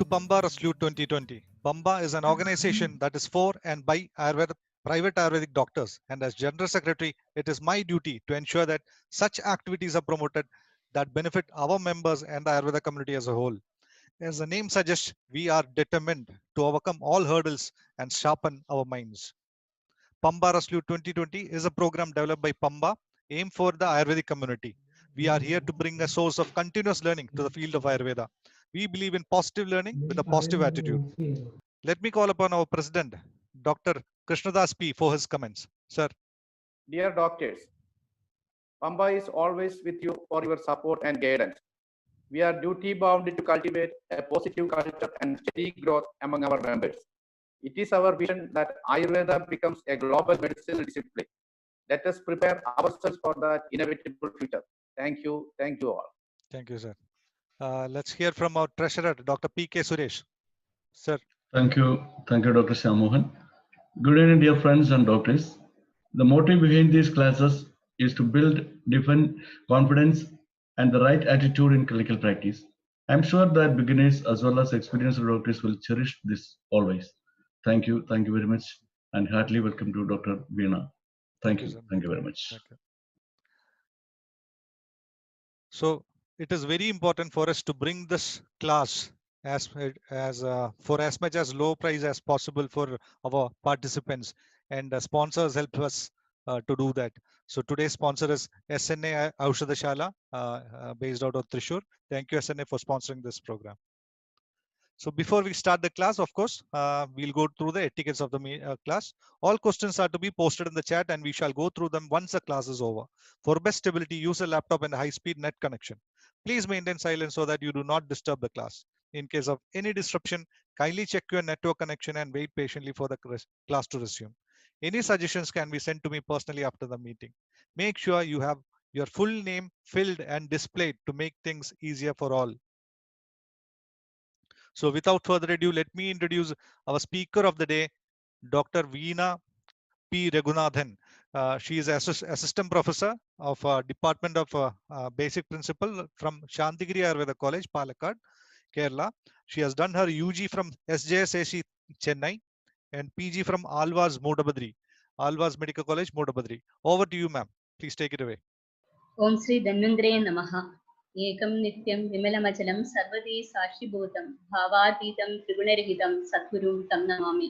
PAMPA Resolute 2020. PAMPA is an organization that is for and by private Ayurvedic doctors, and as General Secretary, it is my duty to ensure that such activities are promoted that benefit our members and the Ayurveda community as a whole. As the name suggests, we are determined to overcome all hurdles and sharpen our minds. PAMPA Resolute 2020 is a program developed by PAMPA aimed for the Ayurvedic community. We are here to bring a source of continuous learning to the field of Ayurveda. We believe in positive learning with a positive attitude. Let me call upon our president, Dr. Krishnadas P, for his comments. Sir. Dear doctors, PAMPA is always with you for your support and guidance. We are duty bound to cultivate a positive culture and steady growth among our members. It is our vision that Ayurveda becomes a global medicinal discipline. Let us prepare ourselves for that inevitable future. Thank you. Thank you all. Thank you, sir. Let's hear from our treasurer, Dr. P.K. Suresh. Sir. Thank you. Thank you, Dr. Shyam Mohan. Good evening, dear friends and doctors. The motive behind these classes is to build different confidence and the right attitude in clinical practice. I'm sure that beginners as well as experienced doctors will cherish this always. Thank you. Thank you very much. And heartily welcome to Dr. Veena. Thank you. Thank you very much. Thank you. So it is very important for us to bring this class for as much as low price as possible for our participants, and sponsors help us to do that. So today's sponsor is SNA Aushadashala based out of Thrissur. Thank you, SNA, for sponsoring this program. So before we start the class, of course, we'll go through the etiquettes of the class. All questions are to be posted in the chat and we shall go through them once the class is over. For best stability, use a laptop and a high-speed net connection. Please maintain silence so that you do not disturb the class. In case of any disruption, kindly check your network connection and wait patiently for the class to resume. Any suggestions can be sent to me personally after the meeting. Make sure you have your full name filled and displayed to make things easier for all. So without further ado, let me introduce our speaker of the day, Dr. Veena P. Raghunathan. She is assistant professor of Department of Basic Principle from Shantigiri Ayurveda College, Palakkad, Kerala. She has done her UG from SJSAC Chennai and PG from Alvaz Medical College, Modabadri. Over to you, ma'am. Please take it away. Om Sri Dhanvandre Namaha. Ekam Nityam Vimalamachalam Sarvadi Sashibhutam Bhavatitam Tribunarihitam Satgurum Tam Namami.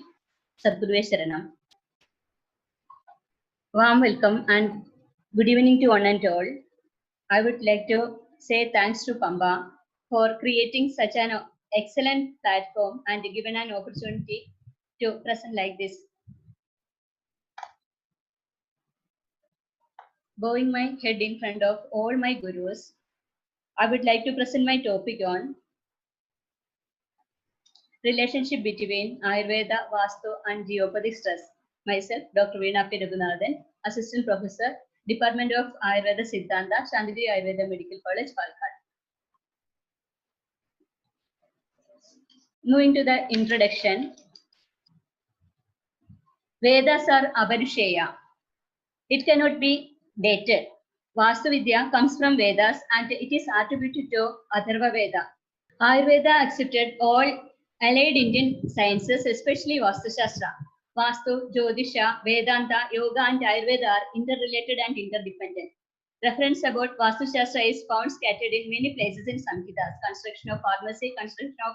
Sadguru Sharanam. Warm welcome and good evening to one and all. I would like to say thanks to PAMPA for creating such an excellent platform and given an opportunity to present like this. Bowing my head in front of all my gurus, I would like to present my topic on relationship between Ayurveda, Vaasthu and Geopathic stress. Myself, Dr. Veena P. Raghunathan, Assistant Professor, Department of Ayurveda Siddhanta, Shantigiri Ayurveda Medical College, Palakkad. Moving to the introduction, Vedas are Aparisheya. It cannot be dated. Vaasthu Vidya comes from Vedas and it is attributed to Atharva Veda. Ayurveda accepted all allied Indian sciences, especially Vastu Shastra. Vastu, Jyotisha, Vedanta, Yoga and Ayurveda are interrelated and interdependent. Reference about Vastu Shastra is found scattered in many places in Samhitas. Construction of pharmacy, construction of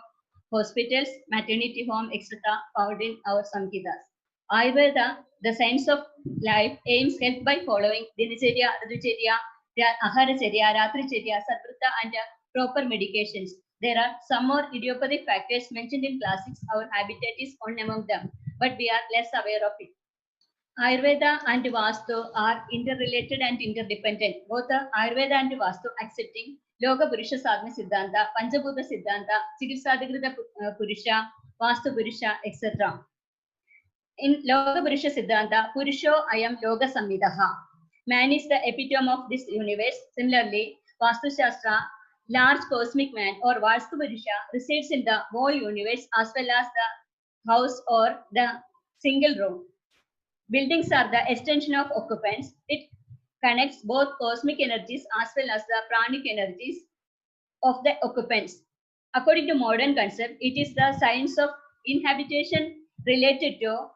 hospitals, maternity home, etc. found in our Samhitas. Ayurveda, the science of life, aims health by following Dinacharya, Ritucharya, Aharacharya, Ratricharya, Sadvrata and proper medications. There are some more idiopathic factors mentioned in classics. Our habitat is one among them, but we are less aware of it. Ayurveda and Vaasthu are interrelated and interdependent. Both Ayurveda and Vaasthu accepting Loka Purusha Sadhana Siddhanta, Panchabhuta Siddhanta, Chikitsadhikrita Purusha, Vaasthu Purusha, etc. In Loka Purusha Siddhanta, Purusho Ayam Yoga Samvidaha. Man is the epitome of this universe. Similarly, Vastu Shastra, large cosmic man or Vastu Purusha resides in the whole universe as well as the house or the single room. Buildings are the extension of occupants. It connects both cosmic energies as well as the pranic energies of the occupants. According to modern concept, it is the science of inhabitation related to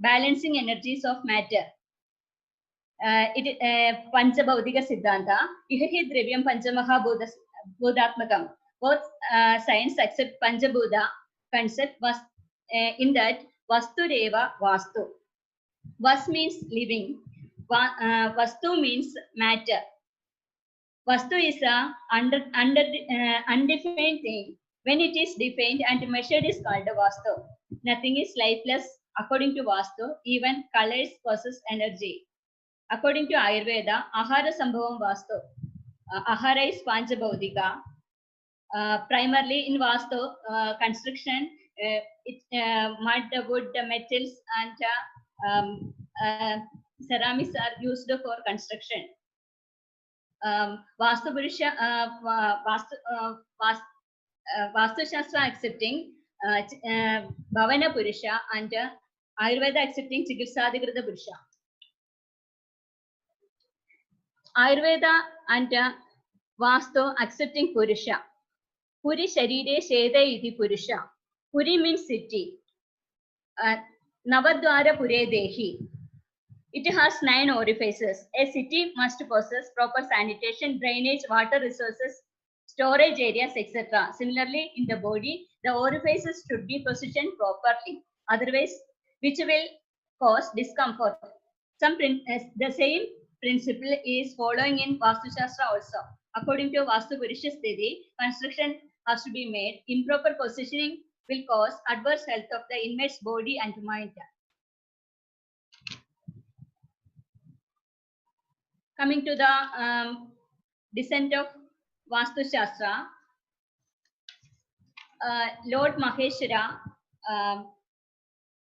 balancing energies of matter. Panchabhaudika Siddhanta, Ihahi Dravyam Panchamaha Bodhatmakam. Both science accept Panchabhuta concept was in that Vastu Deva Vastu. Vas means living, Vastu means matter. Vastu is a undefined thing. When it is defined and measured is called a Vastu. Nothing is lifeless. According to Vastu, even colors possess energy. According to Ayurveda, Ahara Sambhavam Vastu. Ahara is Panchabhaudika. Primarily in Vastu construction, mud, wood, metals, and ceramics are used for construction. Vastu Purusha, Vastu Shastra accepting Bhavana Purusha and Ayurveda accepting Chikitsadhikrita Purusha. Ayurveda and Vastu accepting Purusha. Puri Sharire Sheda iti Purusha. Puri means city. Navadwara Pure Dehi. It has 9 orifices. A city must possess proper sanitation, drainage, water resources, storage areas, etc. Similarly, in the body, the orifices should be positioned properly. Otherwise, which will cause discomfort. The same principle is following in Vastu Shastra also. According to Vastu Purusha Sthiti, construction has to be made. Improper positioning will cause adverse health of the inmate's body and mind. Coming to the descent of Vastu Shastra, Lord Maheshwara,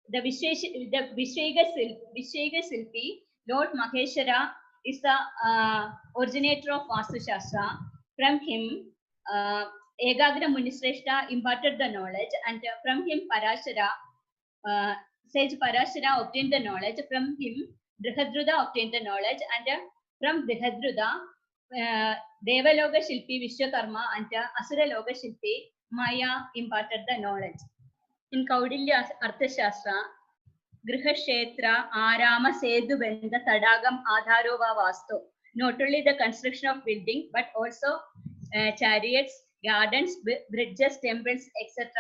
the Vishega Silpi, Lord Maheshwara is the originator of Vastu Shastra. From him, Egagra Munishreshta imparted the knowledge, and from him Parashara, sage Parashara obtained the knowledge. From him, Brihadruda obtained the knowledge, and from Brihadruda, Devaloka Shilpi Vishwakarma and Asura Loka Shilpi Maya imparted the knowledge. In Kaudilya Arthashastra, Griha Arama Sedu Benda Tadagam Adharova Vastu. Not only the construction of building, but also chariots, gardens, bridges, temples, etc.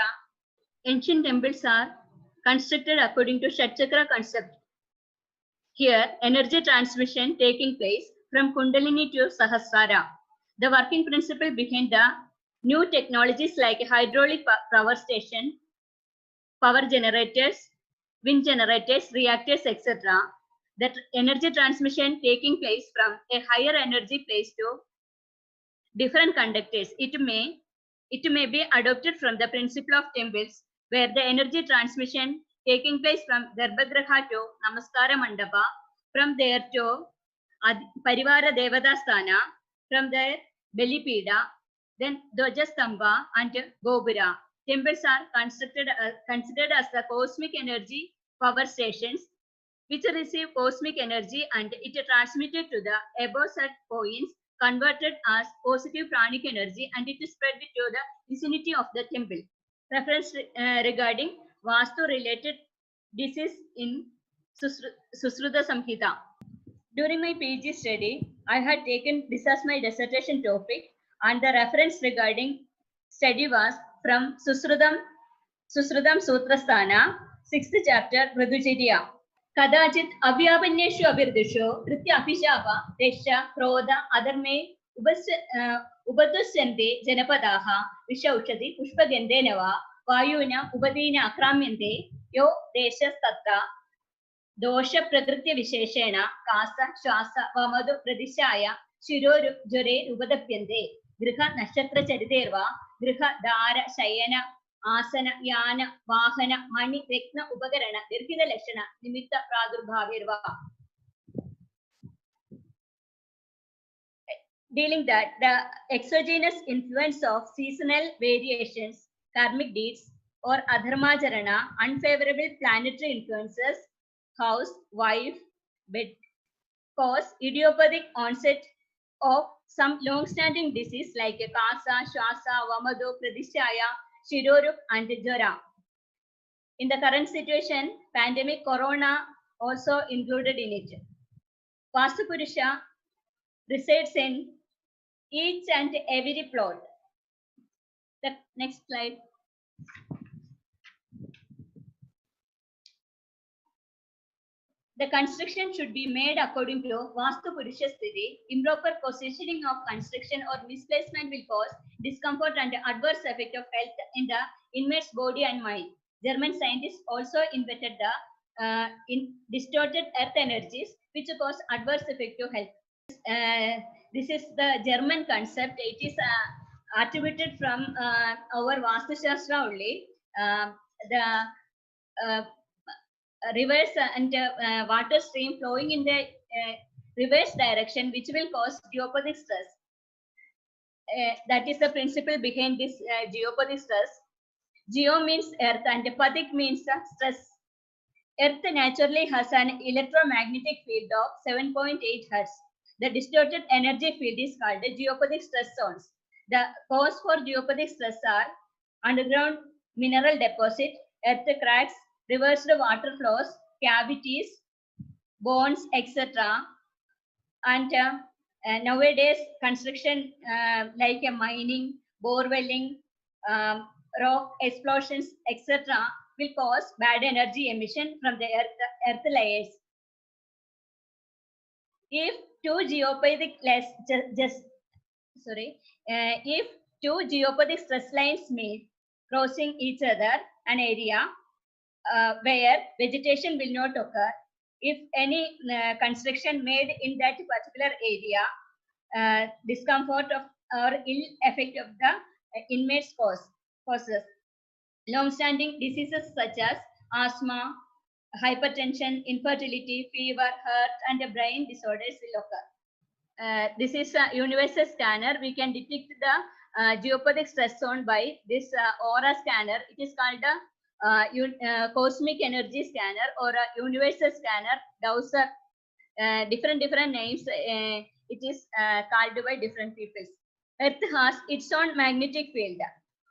Ancient temples are constructed according to Shatchakra concept. Here, energy transmission taking place from Kundalini to Sahasrara. The working principle behind the new technologies like hydraulic power station, power generators, wind generators, reactors, etc. That energy transmission taking place from a higher energy place to different conductors. It may be adopted from the principle of temples, where the energy transmission taking place from Garbhagriha to Namaskara Mandapa, from there to Parivara Devada Sthana, from there Belipida, then Dwajastamba and Gobura. Temples are considered as the cosmic energy power stations, which receive cosmic energy and it transmitted to the above set points, converted as positive pranic energy, and it is spread to the vicinity of the temple. Reference regarding Vastu related disease in Susruta Samhita. During my PG study, I had taken this as my dissertation topic, and the reference regarding study was from Susrutam Sutrasthana, 6th chapter, Mridujirya. Kadachit Avyapanyeshu Abirdisho, Kritya Apishapa, Resha, Krodha, Adharme, Ubatusyante, Janapadaha, Vishaushadi, Pushpagendenava, Vayuna, Ubadina Akramyante, Yo Deshas Tatra, Dosha Prakriti Visheshena, Kasa, Shasa, Vamadu Pradishaya, Shiro Jure, Ubadapyante, Griha Nashatra Chariderva, Griha Dara Shayana, Asana, Yana, Vahana, Mani, Rekna, Upagarana, Dirkida Lashana, Nimitta Pradurbhavirva. Dealing that the exogenous influence of seasonal variations, karmic deeds, or adharmajarana, unfavorable planetary influences, house, wife, bed, cause idiopathic onset of some long-standing disease like Kasa, Shwasa, Vamado, Pradishaya, Shiroruk, and Jara. In the current situation, pandemic corona also included in it. Vaasthu Purusha resides in each and every plot. The next slide. The construction should be made according to Vaasthu Purusha Sthiti. Improper positioning of construction or misplacement will cause discomfort and adverse effect of health in the inmate's body and mind. German scientists also invented the distorted earth energies which cause adverse effect to health. This is the German concept. It is attributed from our Vastu Shastra only. The rivers and water stream flowing in the reverse direction, which will cause geopathic stress. That is the principle behind this geopathic stress. Geo means earth and pathic means stress. Earth naturally has an electromagnetic field of 7.8 Hz. The distorted energy field is called geopathic stress zones. The cause for geopathic stress are underground mineral deposit, earth cracks, reversed water flows, cavities, bones, etc. And nowadays, construction like mining, borewelling, rock explosions, etc. will cause bad energy emission from the earth layers. If two geopathic if two geopathic stress lines meet, crossing each other, an area where vegetation will not occur. If any construction made in that particular area, discomfort of or ill effect of the inmates causes. Long-standing diseases such as asthma, hypertension, infertility, fever, heart, and brain disorders will occur. This is a universal scanner. We can detect the geopathic stress zone by this aura scanner. It is called a cosmic energy scanner or a universal scanner. Those are different names. It is called by different peoples. Earth has its own magnetic field.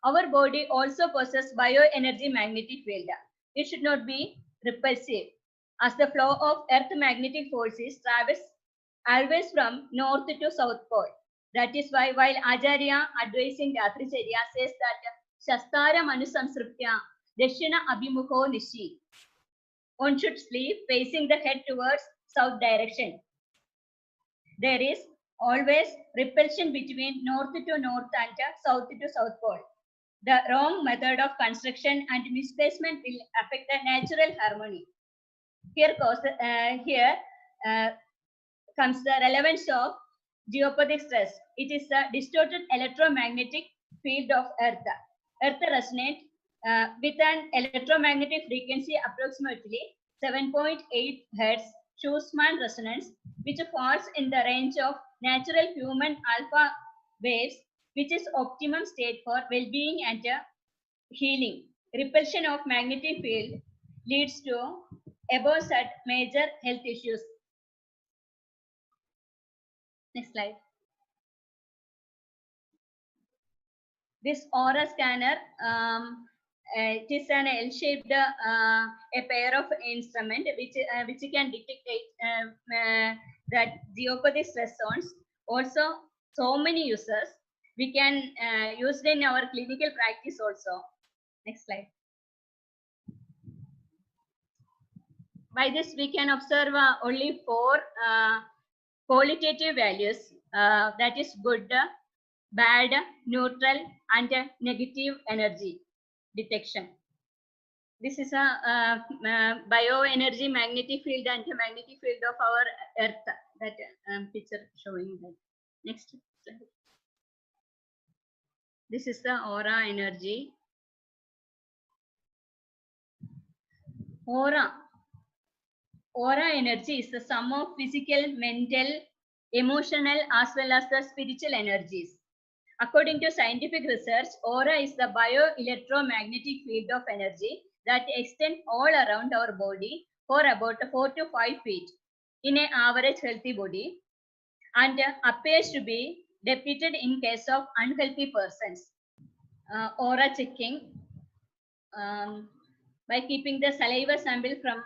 Our body also possesses bioenergy magnetic field. It should not be repulsive, as the flow of Earth magnetic forces travels always from north to south pole. That is why while Acharya advising Ratricharya says that Shastara Manu Samsriptya Dashina Abhimukho Nishi. One should sleep facing the head towards south direction. There is always repulsion between north to north and south to south pole. The wrong method of construction and misplacement will affect the natural harmony. Here comes the relevance of geopathic stress. It is a distorted electromagnetic field of Earth. Earth resonates with an electromagnetic frequency approximately 7.8 Hz Schumann resonance, which falls in the range of natural human alpha waves, which is optimum state for well-being and healing. Repulsion of magnetic field leads to above said major health issues. Next slide. This aura scanner, it is an L-shaped a pair of instrument which can detect that geopathic stress zones. Also, so many users. We can use it in our clinical practice also. Next slide. By this, we can observe only 4 qualitative values, that is good, bad, neutral, and negative energy detection. This is a bioenergy magnetic field and magnetic field of our Earth. That picture showing that. Next slide. This is the aura energy. Aura energy is the sum of physical, mental, emotional, as well as the spiritual energies. According to scientific research, aura is the bioelectromagnetic field of energy that extends all around our body for about 4 to 5 feet in an average healthy body and appears to be depleted in case of unhealthy persons. Aura checking, by keeping the saliva sample from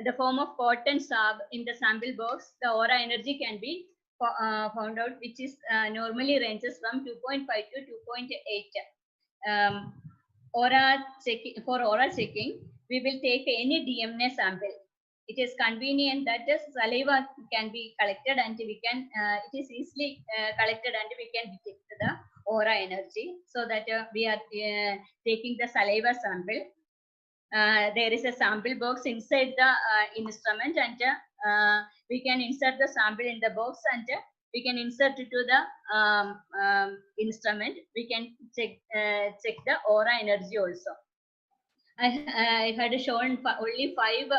the form of cotton swab in the sample box, the aura energy can be found out, which is normally ranges from 2.5 to 2.8. For aura checking, we will take any DNA sample. It is convenient that the saliva can be collected and we can, it is easily collected and we can detect the aura energy, so that we are taking the saliva sample. There is a sample box inside the instrument, and we can insert the sample in the box, and we can insert it to the instrument. We can check the aura energy also. I had shown only 5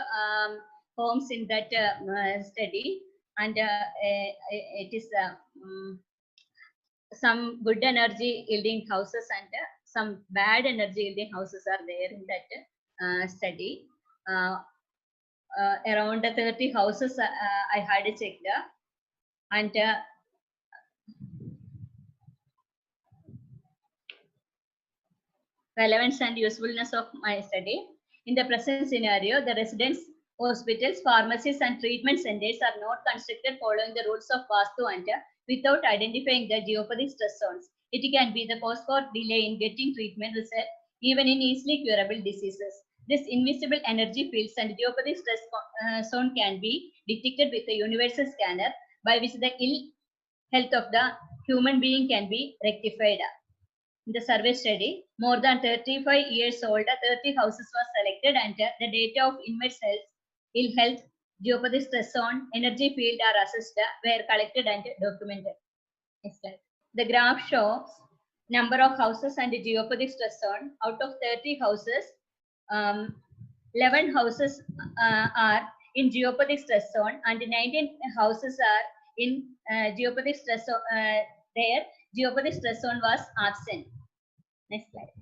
homes in that study, and it is some good energy yielding houses and some bad energy yielding houses are there in that study. Around 30 houses I had checked, and relevance and usefulness of my study. In the present scenario, the residents, hospitals, pharmacies, and treatment centers are not constructed following the rules of Vaasthu and without identifying the geopathic stress zones. It can be the cause for delay in getting treatment result, even in easily curable diseases. This invisible energy fields and geopathic stress zone can be detected with a universal scanner, by which the ill health of the human being can be rectified. In the survey study, more than 35 years old, 30 houses were selected, and the data of inmates' health, ill health, geopathic stress zone, energy field are assessed, were collected and documented. Next slide. The graph shows number of houses and geopathic stress zone. Out of 30 houses, 11 houses are in geopathic stress zone, and 19 houses are in geopathic stress zone. Their geopathic stress zone was absent. Next slide.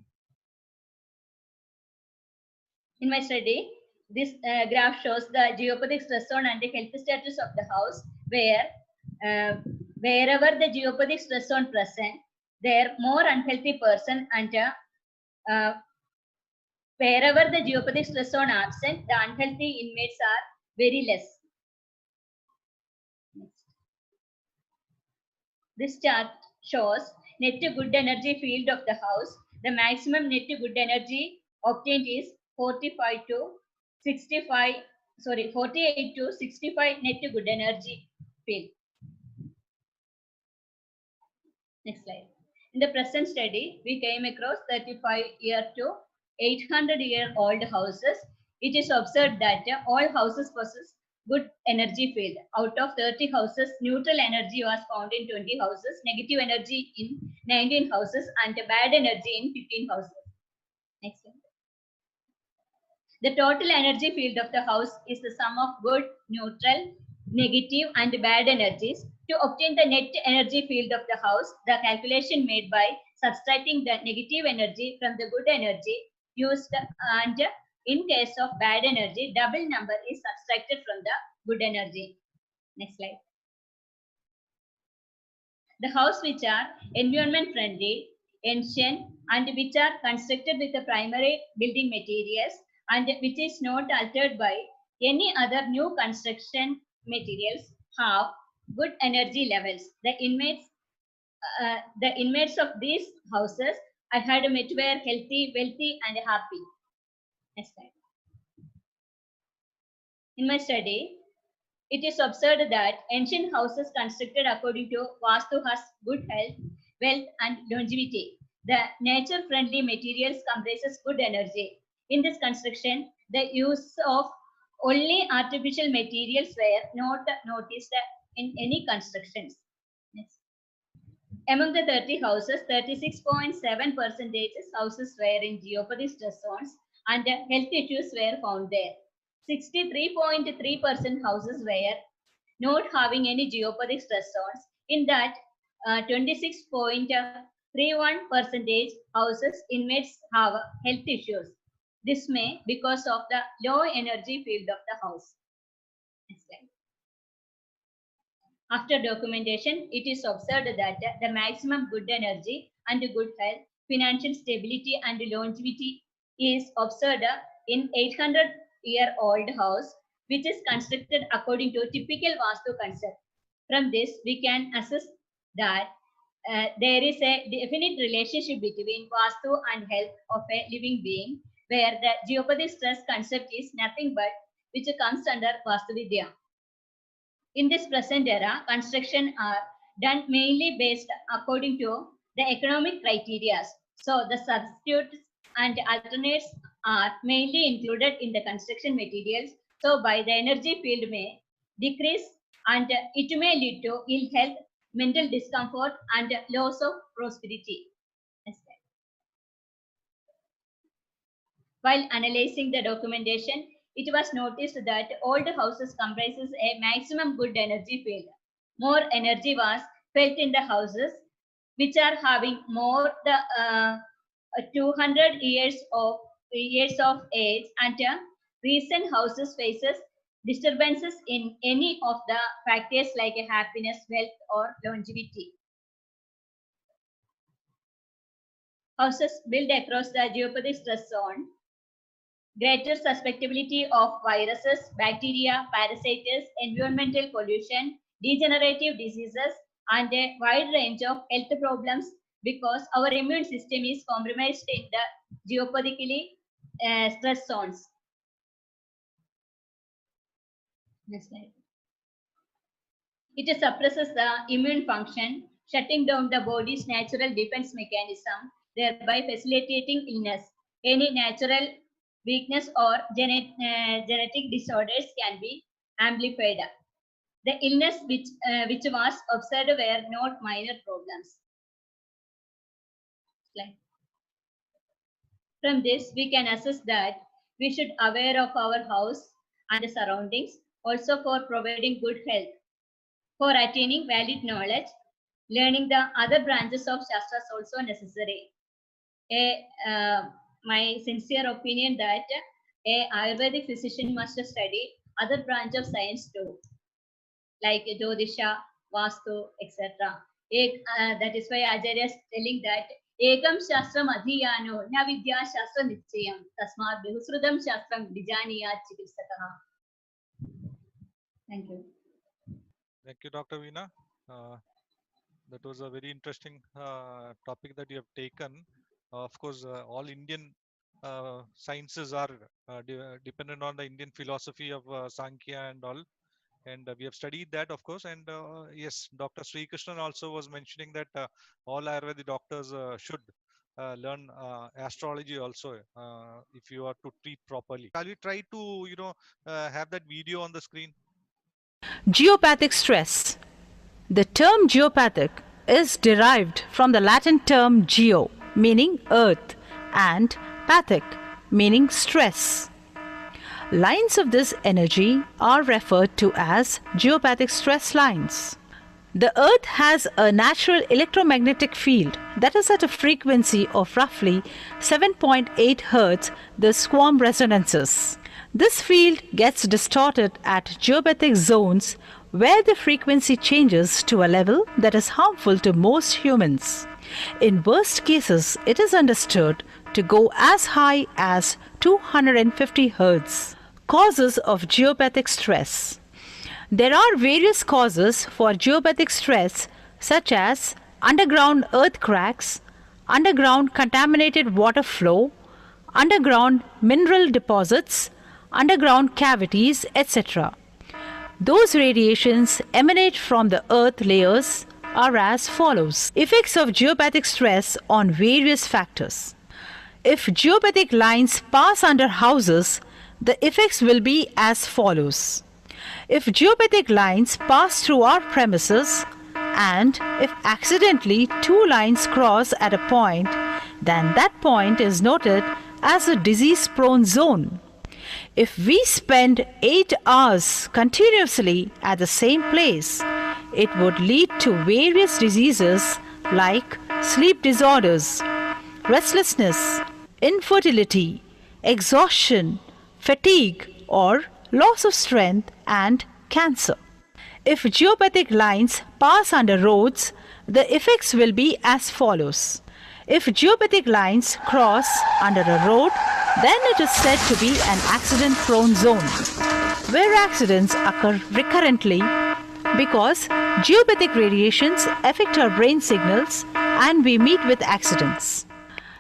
In my study, this graph shows the geopathic stress zone and the health status of the house, where wherever the geopathic stress zone present, there more unhealthy person, and wherever the geopathic stress zone absent, the unhealthy inmates are very less. Next. This chart shows net good energy field of the house. The maximum net good energy obtained is 48 to 65 net good energy field. Next slide. In the present study, we came across 35-year to 800-year-old houses. It is observed that all houses possess good energy field. Out of 30 houses, neutral energy was found in 20 houses, negative energy in 19 houses, and bad energy in 15 houses. Next slide. The total energy field of the house is the sum of good, neutral, negative, and bad energies. To obtain the net energy field of the house, the calculation made by subtracting the negative energy from the good energy used, and in case of bad energy, double number is subtracted from the good energy. Next slide. The house which are environment friendly, ancient, and which are constructed with the primary building materials, and which is not altered by any other new construction materials, have good energy levels. The inmates of these houses I had met were healthy, wealthy, and happy. Next slide. In my study, it is observed that ancient houses constructed according to Vaasthu has good health, wealth, and longevity. The nature-friendly materials comprises good energy. In this construction, the use of only artificial materials were not noticed in any constructions. Next. Among the 30 houses, 36.7% houses were in geopathic stress zones, and health issues were found there. 63.3% houses were not having any geopathic stress zones. In that, 26.31% houses inmates have health issues. This may because of the low energy field of the house. Next slide. After documentation, it is observed that the maximum good energy and good health, financial stability and longevity is observed in 800-year-old house, which is constructed according to typical Vastu concept. From this, we can assess that there is a definite relationship between Vastu and health of a living being, where the geopathic stress concept is nothing but which comes under Vastu Vidya. In this present era, construction are done mainly based according to the economic criteria. So the substitutes and alternates are mainly included in the construction materials. So by the energy field may decrease and it may lead to ill health, mental discomfort and loss of prosperity. While analyzing the documentation, it was noticed that old houses comprises a maximum good energy field. More energy was felt in the houses which are having more the 200 years of age, and recent houses faces disturbances in any of the factors like happiness, wealth, or longevity. Houses built across the geopathic stress zone, greater susceptibility of viruses, bacteria, parasites, environmental pollution, degenerative diseases, and a wide range of health problems because our immune system is compromised in the geopathically stress zones. Next slide. It suppresses the immune function, shutting down the body's natural defense mechanism, thereby facilitating illness. Any natural weakness or genetic disorders can be amplified. The illness which was observed were not minor problems. Slide. From this, we can assess that we should aware of our house and the surroundings, also for providing good health. For attaining valid knowledge, learning the other branches of Shastra is also necessary. My sincere opinion that a Ayurvedic physician must study other branch of science too, like Jyotisha, Vastu, etc. That is why Acharya is telling that Ekam Shastram Adhiyano Na Vidya Shastra Nichayam Tasmad Behusrudam Shastram Vijaniya Chikitsakaha. Thank you. Thank you, Dr. Veena. That was a very interesting topic that you have taken. Of course, all Indian sciences are dependent on the Indian philosophy of Sankhya and all. And we have studied that, of course. And yes, Dr. Sri Krishnan also was mentioning that all Ayurvedic doctors should learn astrology also if you are to treat properly. Shall we try to, have that video on the screen? Geopathic stress. The term geopathic is derived from the Latin term geo, meaning earth, and pathic, meaning stress. Lines of this energy are referred to as geopathic stress lines. The Earth has a natural electromagnetic field that is at a frequency of roughly 7.8 Hz, the swarm resonances. This field gets distorted at geopathic zones where the frequency changes to a level that is harmful to most humans. In worst cases, it is understood to go as high as 250 Hz. Causes of geopathic stress. There are various causes for geopathic stress such as underground earth cracks, underground contaminated water flow, underground mineral deposits, underground cavities, etc. Those radiations emanate from the earth layers are as follows. Effects of geopathic stress on various factors. If geopathic lines pass under houses, the effects will be as follows. If geopathic lines pass through our premises, and if accidentally two lines cross at a point, then that point is noted as a disease-prone zone. If we spend 8 hours continuously at the same place, it would lead to various diseases like sleep disorders, restlessness, infertility, exhaustion, fatigue, or loss of strength, and cancer. If geopathic lines pass under roads, the effects will be as follows. If geopathic lines cross under a road, then it is said to be an accident-prone zone, where accidents occur recurrently because geopathic radiations affect our brain signals and we meet with accidents.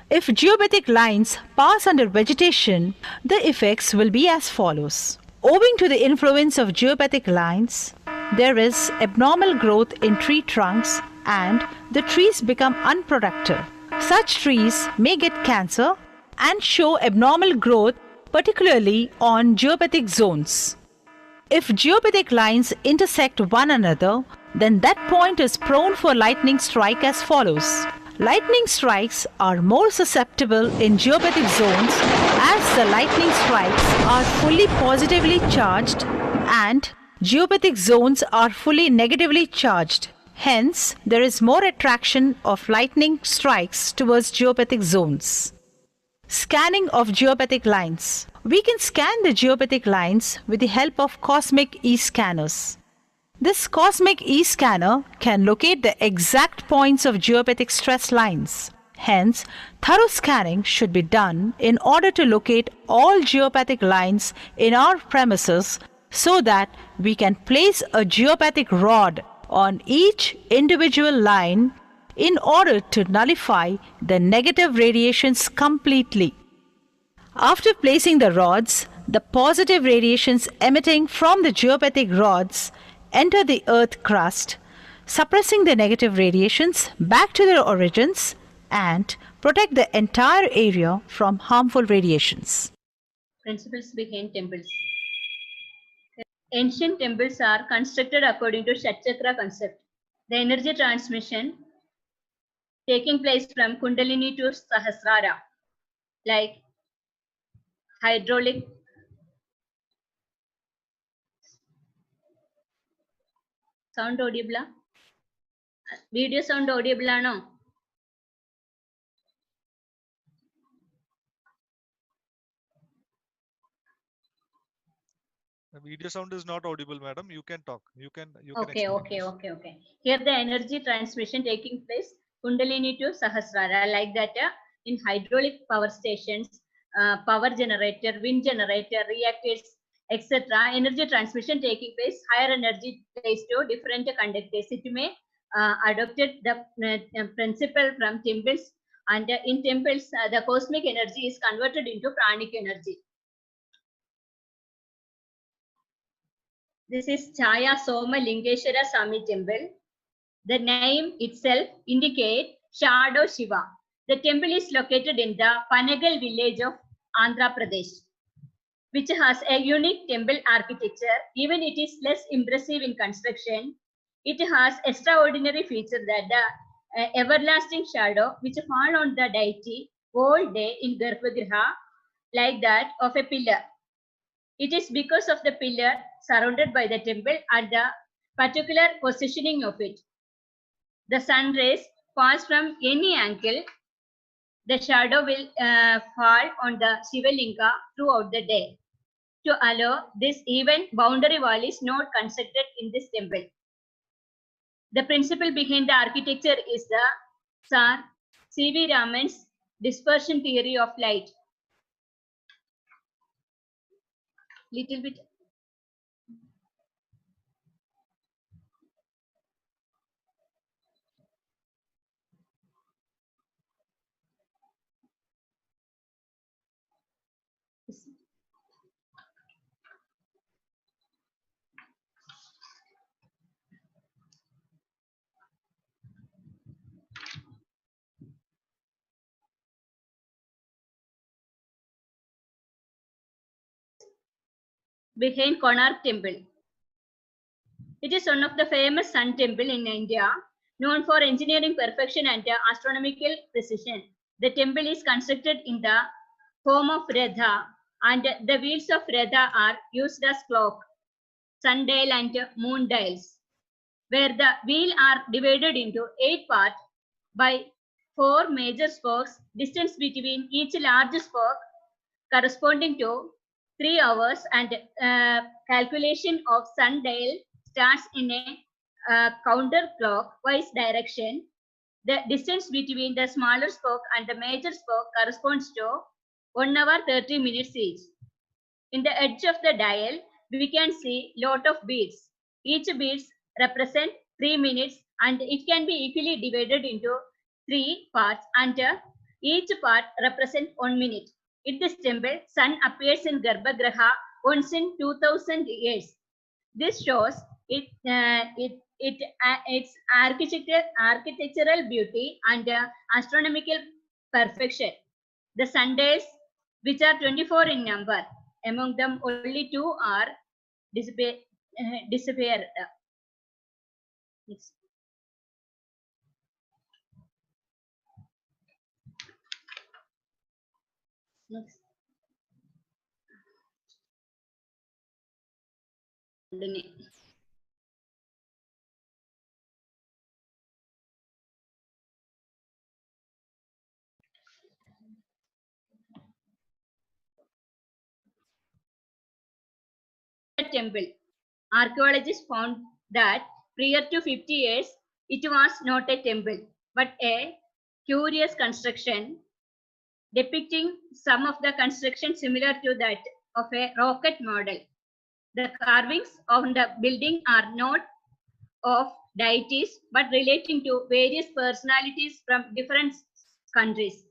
If geopathic lines pass under vegetation, the effects will be as follows. Owing to the influence of geopathic lines, there is abnormal growth in tree trunks and the trees become unproductive. Such trees may get cancer and show abnormal growth, particularly on geopathic zones. If geopathic lines intersect one another, then that point is prone for lightning strike as follows. Lightning strikes are more susceptible in geopathic zones as the lightning strikes are fully positively charged and geopathic zones are fully negatively charged. Hence, there is more attraction of lightning strikes towards geopathic zones. Scanning of geopathic lines. We can scan the geopathic lines with the help of cosmic e-scanners. This cosmic e-scanner can locate the exact points of geopathic stress lines. Hence, thorough scanning should be done in order to locate all geopathic lines in our premises so that we can place a geopathic rod on each individual line in order to nullify the negative radiations completely. After placing the rods, the positive radiations emitting from the geopathic rods enter the earth crust, suppressing the negative radiations back to their origins and protect the entire area from harmful radiations. Principles behind temples. Ancient temples are constructed according to Shatchakra concept. The energy transmission taking place from Kundalini to Sahasrara, like hydraulic sound audible? Video sound audible no? The video sound is not audible, madam. You can talk. You can Okay. explain this. Here the energy transmission taking place Kundalini to Sahasrara, like that in hydraulic power stations, power generator, wind generator, reactors, etc. Energy transmission taking place, higher energy place to different conductors. It may adopted the principle from temples, and in temples the cosmic energy is converted into pranic energy. This is Chaya Soma Lingeshwara Swami temple. The name itself indicates Shadow Shiva. The temple is located in the Panagal village of Andhra Pradesh, which has a unique temple architecture. Even it is less impressive in construction, it has extraordinary feature that the everlasting shadow which fall on the deity all day in Garbhagriha, like that of a pillar. It is because of the pillar surrounded by the temple and the particular positioning of it. The sun rays pass from any angle. The shadow will fall on the Shiva Linga throughout the day. To allow this, even boundary wall is not constructed in this temple. The principle behind the architecture is the Sir C.V. Raman's dispersion theory of light. Little bit. Behind Konark Temple. It is one of the famous sun temple in India, known for engineering perfection and astronomical precision. The temple is constructed in the form of Radha, and the wheels of Radha are used as clock, sundial and moon dials, where the wheel are divided into 8 parts by 4 major spokes, distance between each large spoke corresponding to 3 hours, and calculation of sundial starts in a counterclockwise direction. The distance between the smaller spoke and the major spoke corresponds to 1 hour 30 minutes each. In the edge of the dial, we can see lot of beads. Each beads represent 3 minutes and it can be equally divided into 3 parts and each part represents 1 minute. In this temple, sun appears in Garbhagriha once in 2000 years. This shows its architectural beauty and astronomical perfection. The Sundays, which are 24 in number, among them only 2 are disappeared. Next. Next. Temple. Archaeologists found that prior to 50 years, it was not a temple, but a curious construction depicting some of the construction similar to that of a rocket model. The carvings on the building are not of deities, but relating to various personalities from different countries.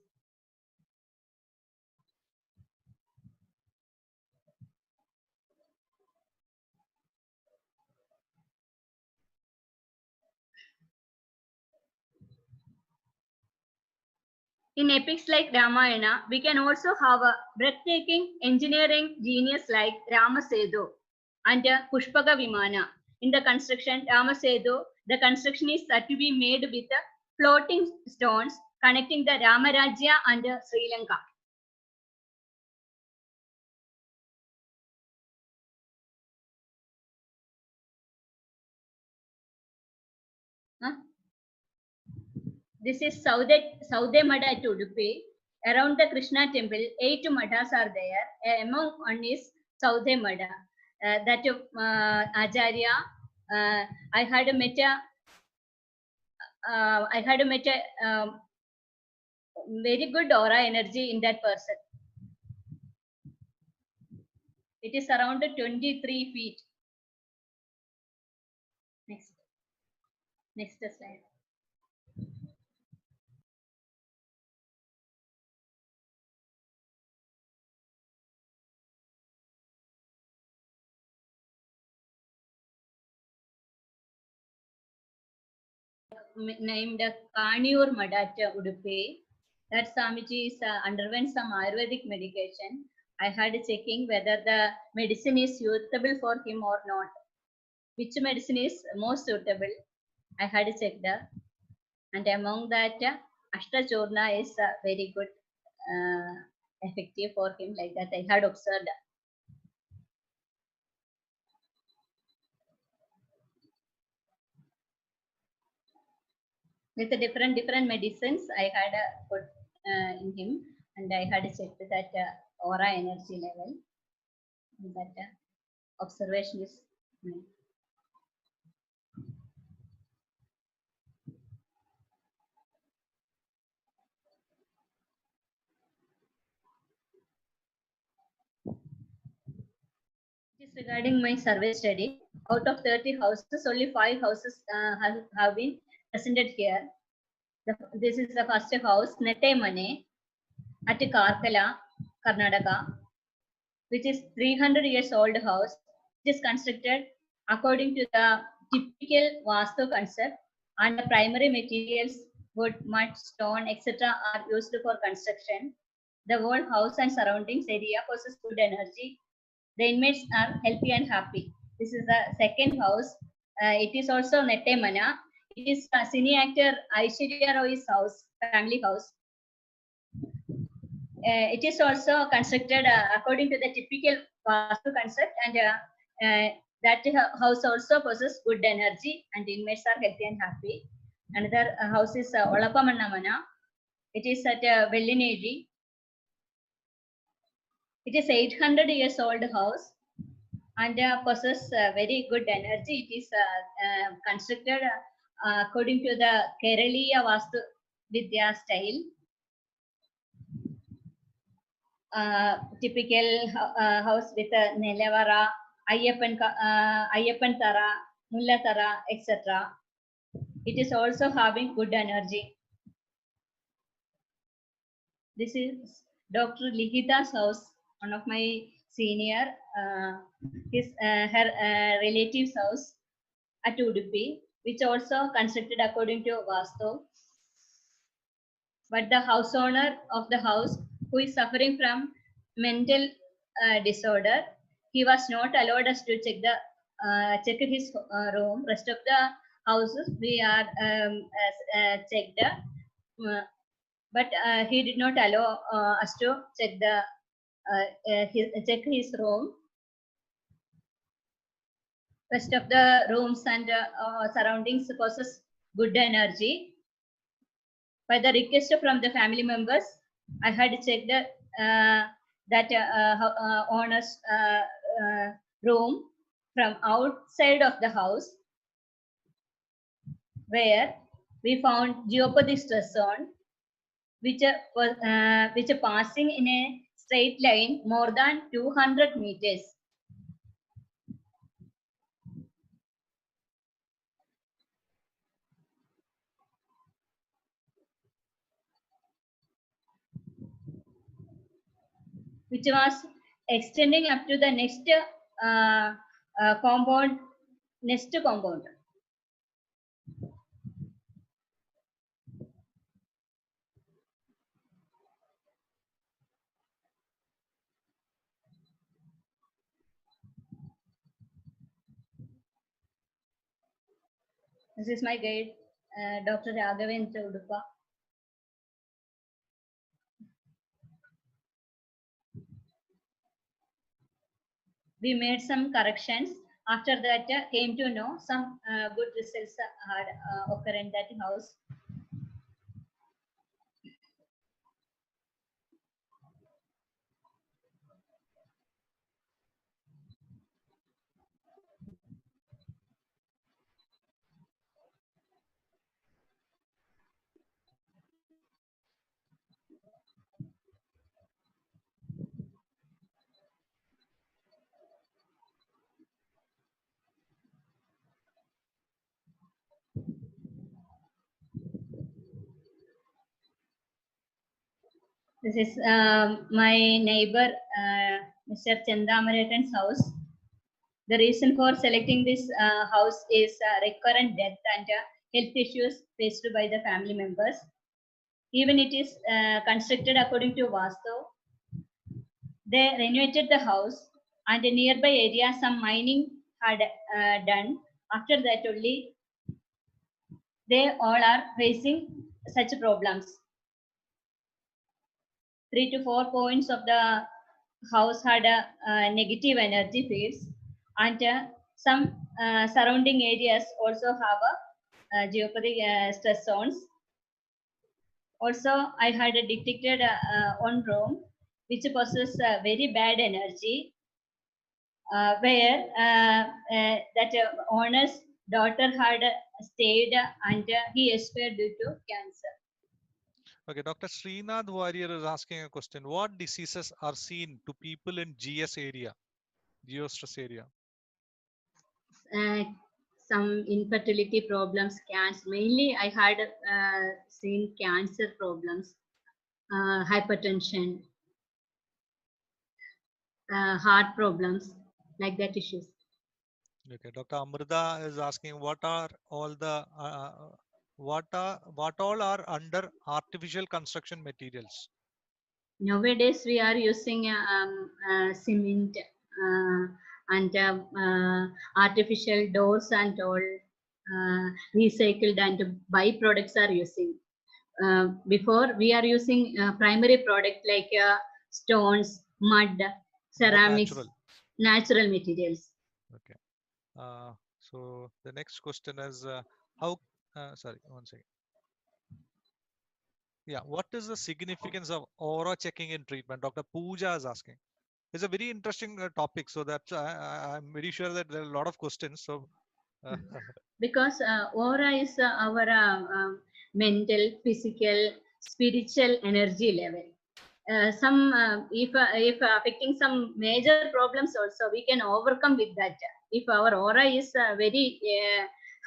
In epics like Ramayana, we can also have a breathtaking engineering genius like Ramasetu and Pushpaka Vimana. In the construction, Ramasetu, the construction is said to be made with floating stones connecting the Ramarajya and Sri Lanka. This is Saude Mada at Udupi. Around the Krishna temple, 8 madas are there. Among one is Saude Mada. That Acharya, I had met a very good aura energy in that person. It is around 23 feet. Next slide. Named Kaniyur Madacha Udupi. That Swamiji underwent some Ayurvedic medication. I had checking whether the medicine is suitable for him or not. Which medicine is most suitable? I had checked, and among that, Ashtachurna is very good, effective for him. Like that, I had observed. With the different medicines, I had put in him, and I had checked that aura energy level. That observation is. It is regarding my survey study. Out of 30 houses, only 5 houses have been presented here. This is the first house, Nettemane, at Karkala, Karnataka, which is 300 years old house. It is constructed according to the typical Vaasthu concept, and the primary materials, wood, mud, stone, etc. are used for construction. The whole house and surroundings area possess good energy. The inmates are healthy and happy. This is the second house. It is also Nettemana. It is cine actor Aishwarya Roy's house, family house. It is also constructed according to the typical Vaasthu concept, and that house also possesses good energy, and inmates are healthy and happy. Another house is Olapamannamana. It is at Vellineri. It is 800 years old house. and possess very good energy. It is constructed according to the Keraliya Vastu Vidya style. Typical house with a Nelavara, Ayappan Tara, Mulla Tara, etc. It is also having good energy. This is Dr. Lihita's house, one of my senior, her relative's house at Udupi, which also constructed according to Vastu. But the house owner of the house, who is suffering from mental disorder, he was not allowed us to check his room. Rest of the houses we are checked, but he did not allow us to check his room. Rest of the rooms and surroundings possess good energy. By the request from the family members, I had checked that owner's room from outside of the house, where we found geopathic stress zone, which are passing in a straight line more than 200 meters. Which was extending up to the next compound. This is my guide, Dr. Raghavendra Udupa. We made some corrections. After that, came to know some good results had occurred in that house. This is my neighbor, Mr. Chandamaratan's house. The reason for selecting this house is recurrent death and health issues faced by the family members. Even it is constructed according to Vastu. They renovated the house, and a nearby area some mining had done. After that only, they all are facing such problems. 3 to 4 points of the house had negative energy fields, and some surrounding areas also have a geopathic stress zones. Also, I had detected one room which possesses very bad energy, where that owner's daughter had stayed, and he expired due to cancer. Okay, Dr. Srinath Warrior is asking a question. What diseases are seen to people in GS area, geostress area? Some infertility problems, cancer. Mainly, I had seen cancer problems, hypertension, heart problems, like that issues. Okay, Dr. Amrita is asking what are all the what all are under artificial construction materials? Nowadays, we are using cement and artificial doors and all, recycled and byproducts are using. Before, we are using primary product like stones, mud, ceramics, natural materials. Okay. So the next question is how? Sorry, one second. Yeah, what is the significance of aura checking in treatment? Dr. Pooja is asking. it's a very interesting topic. So that's I'm very sure that there are a lot of questions. So Because aura is our mental, physical, spiritual energy level. Some if affecting some major problems also, we can overcome with that. If our aura is very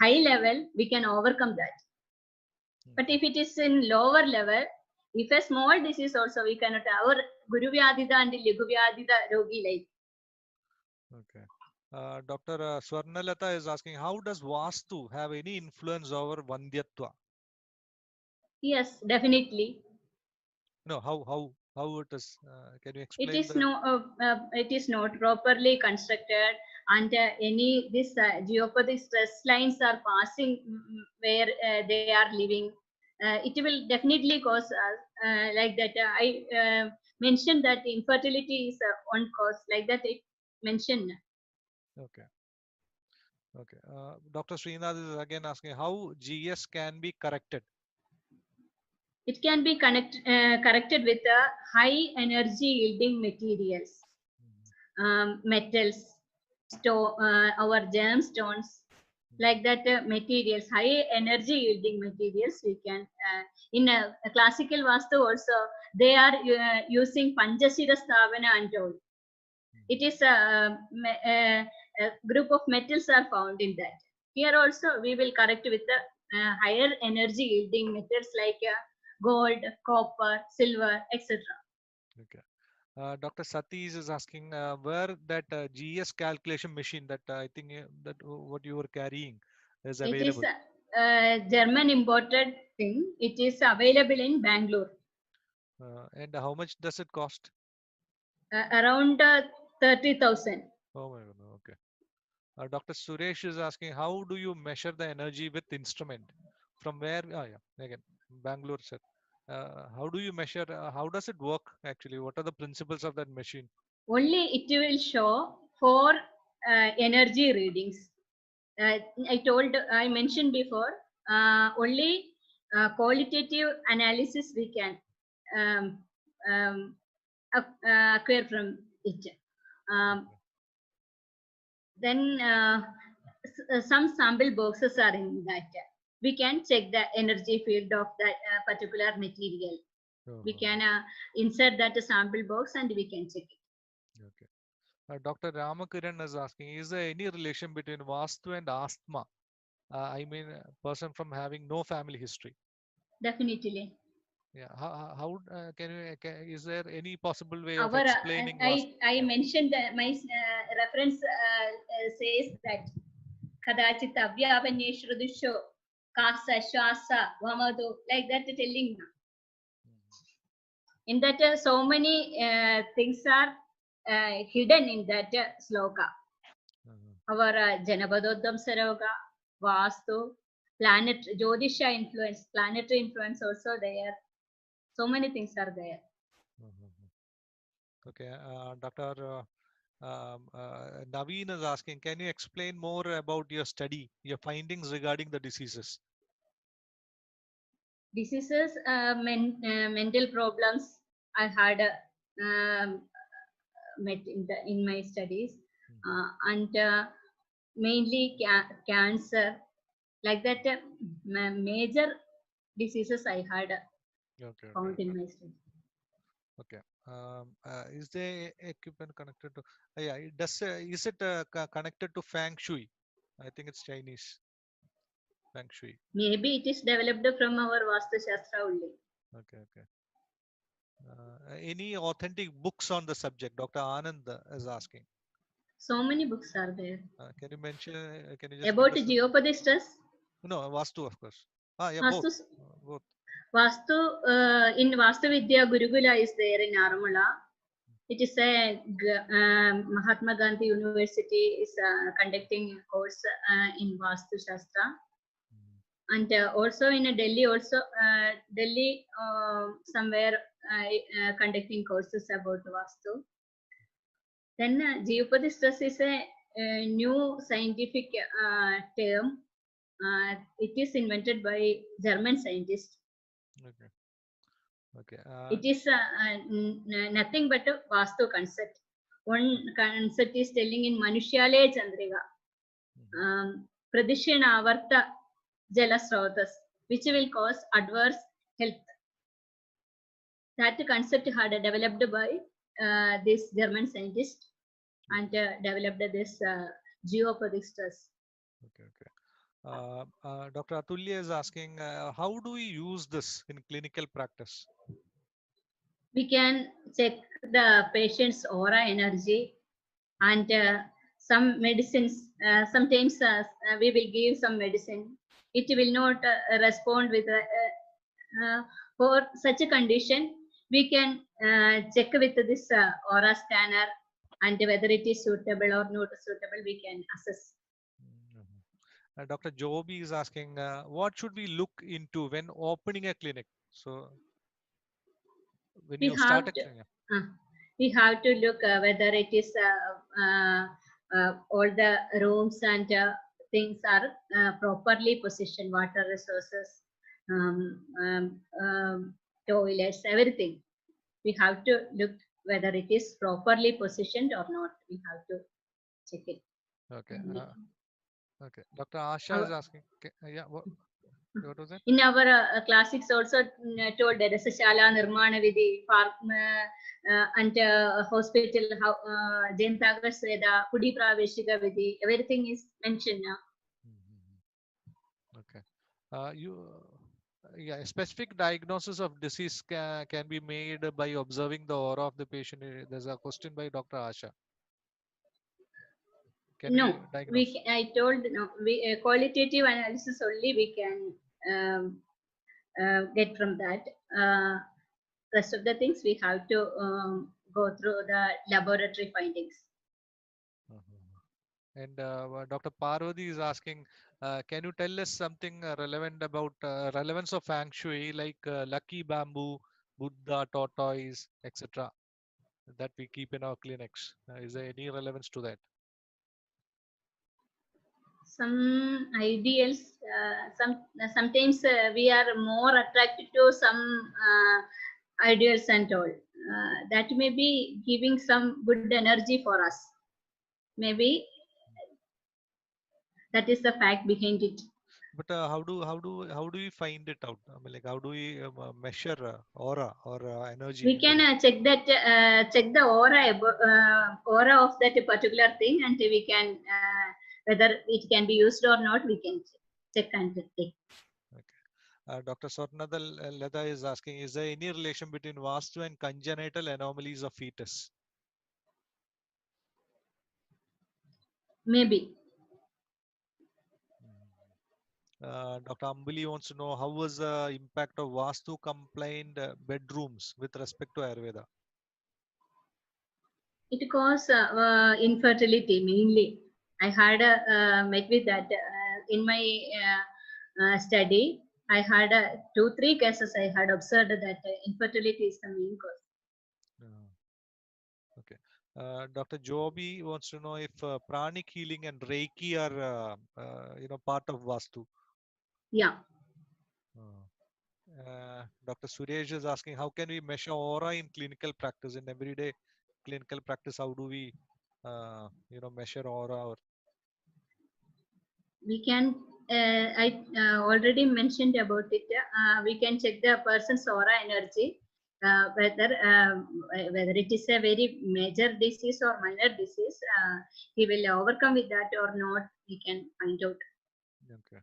high level, we can overcome that. But if it is in lower level, if a small disease also, we cannot. Our Guru Vyadida and Ligu Vyadida Rogi like. okay. Dr. Swarnalata is asking, how does Vastu have any influence over Vandyatva? Yes, definitely. No, how it is? Can you It explain is the? it is not properly constructed, and any this geopathic stress lines are passing where they are living. It will definitely cause like that. I mentioned that infertility is one cause, like that. It mentioned. Okay. Okay. Dr. Srinath is again asking how GS can be corrected. It can be corrected with high energy yielding materials, metals, our gemstones, like that materials, high energy yielding materials. We can in a classical Vastu also they are using Panchashira Stavana and all. It is a group of metals are found in that. Here also we will correct with the higher energy yielding metals like gold, copper, silver, etc. Okay. Dr. Satish is asking where that GS calculation machine that I think that what you were carrying is It is available. a German imported thing. It is available in Bangalore. And how much does it cost? Around 30,000. Oh my God. Okay. Dr. Suresh is asking how do you measure the energy with instrument? From where? Oh yeah, again, Bangalore sir. How do you measure? How does it work actually? What are the principles of that machine? Only it will show four energy readings. I mentioned before, only qualitative analysis we can um, um, acquire from it. Um, Okay. then some sample boxes are in that. We can check the energy field of that particular material. We can insert that sample box and we can check it. Okay. Dr. Ramakiran is asking, is there any relation between Vastu and asthma? I mean, a person from having no family history. Definitely. Yeah. How can you? Is there any possible way of Our explaining Vastu? I Yeah. mentioned that my reference says that kadachit avyavanye shrudisho kasa shwasa vamadu, like that telling. In that so many things are hidden in that sloka. Our Janabadodam Saroga, Vastu, planet Jyotisha influence, planetary influence also there. So many things are there. Okay. Dr. Naveen is asking, can you explain more about your study, your findings regarding the diseases? Diseases, mental problems I had met in my studies, and mainly cancer, like that major diseases I had Okay. Okay. found in my studies. Okay. Is there equipment connected to? Yeah. It does. Is it connected to Feng Shui? I think it's Chinese Feng Shui. Maybe it is developed from our Vastu Shastra only. Okay. Okay. Any authentic books on the subject? Dr. Anand is asking. So many books are there. Can you mention? Can you just give About us? geopathic stress, No, Vastu, of course. Yeah, both. Vastu, Both. Vastu in Vastu Vidya Gurukula is there in Aramala. It is a Mahatma Gandhi University is conducting a course in Vastu Shastra. And also in Delhi, also Delhi somewhere conducting courses about Vastu. Then geopathic stress is a new scientific term. It is invented by German scientists. Okay. Okay. It is nothing but a Vastu concept. One concept is telling in Manushale Chandriga, Pradishina Varta Jalasrotas, which will cause adverse health. That concept had developed by this German scientist and developed this geopathic stress. Okay, okay. Dr. Atulya is asking, how do we use this in clinical practice? We can check the patient's aura energy and some medicines. Sometimes we will give some medicine. It will not respond with for such a condition. We can check with this aura scanner and whether it is suitable or not suitable. We can assess. Dr. Joby is asking, what should we look into when opening a clinic? So when you start a clinic. We have to look whether it is all the rooms and things are properly positioned, water resources, toilets, everything. We have to look whether it is properly positioned or not. We have to check it. Okay. Okay. Dr. Asha is asking, yeah, what was it? In our classics also told there is a Shala Nirmana Vidhi, and hospital, Jentaga Sveda, Kudi Praveshika Vidhi, everything is mentioned now. Okay. Yeah, a specific diagnosis of disease can be made by observing the aura of the patient. There's a question by Dr. Asha. Can no, we diagnose? I told no. We qualitative analysis only we can get from that. Rest of the things we have to go through the laboratory findings. And Dr. Parvati is asking, can you tell us something relevant about relevance of Feng Shui, like lucky bamboo, Buddha, tortoise, etc., that we keep in our clinics? Is there any relevance to that? Some ideals, sometimes we are more attracted to some ideals and all. That may be giving some good energy for us. Maybe that is the fact behind it. But how do we find it out? I mean, like, how do we measure aura or energy? We can check that check the aura of that particular thing, and we can whether it can be used or not. We can check and take. Okay. Dr. Swarnada Leda is asking, is there any relation between Vaasthu and congenital anomalies of fetus? Maybe. Dr. Ambali wants to know, how was the impact of Vaasthu compliant bedrooms with respect to Ayurveda? It caused infertility mainly. I had met with that in my study. I had 2-3 cases. I had observed that infertility is the main cause. Okay. Dr. Joby wants to know if pranic healing and Reiki are part of Vaasthu. Yeah. Dr. Suresh is asking, how can we measure aura in clinical practice, in everyday clinical practice? How do we measure aura? Or we can I already mentioned about it. We can check the person's aura energy, whether it is a very major disease or minor disease. He will overcome with that or not, we can find out. Okay.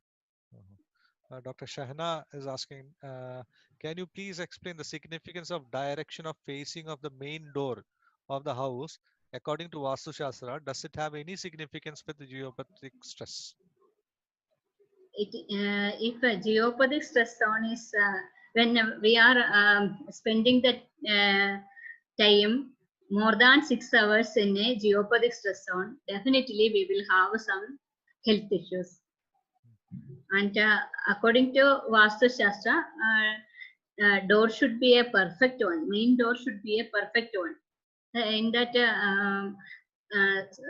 Dr. Shahna is asking, can you please explain the significance of direction of facing of the main door of the house according to Vastu Shastra? Does it have any significance with the geopathic stress? If a geopathic stress zone is when we are spending that time more than 6 hours in a geopathic stress zone, definitely we will have some health issues. And according to Vastu Shastra, door should be a perfect one. Main door should be a perfect one. In that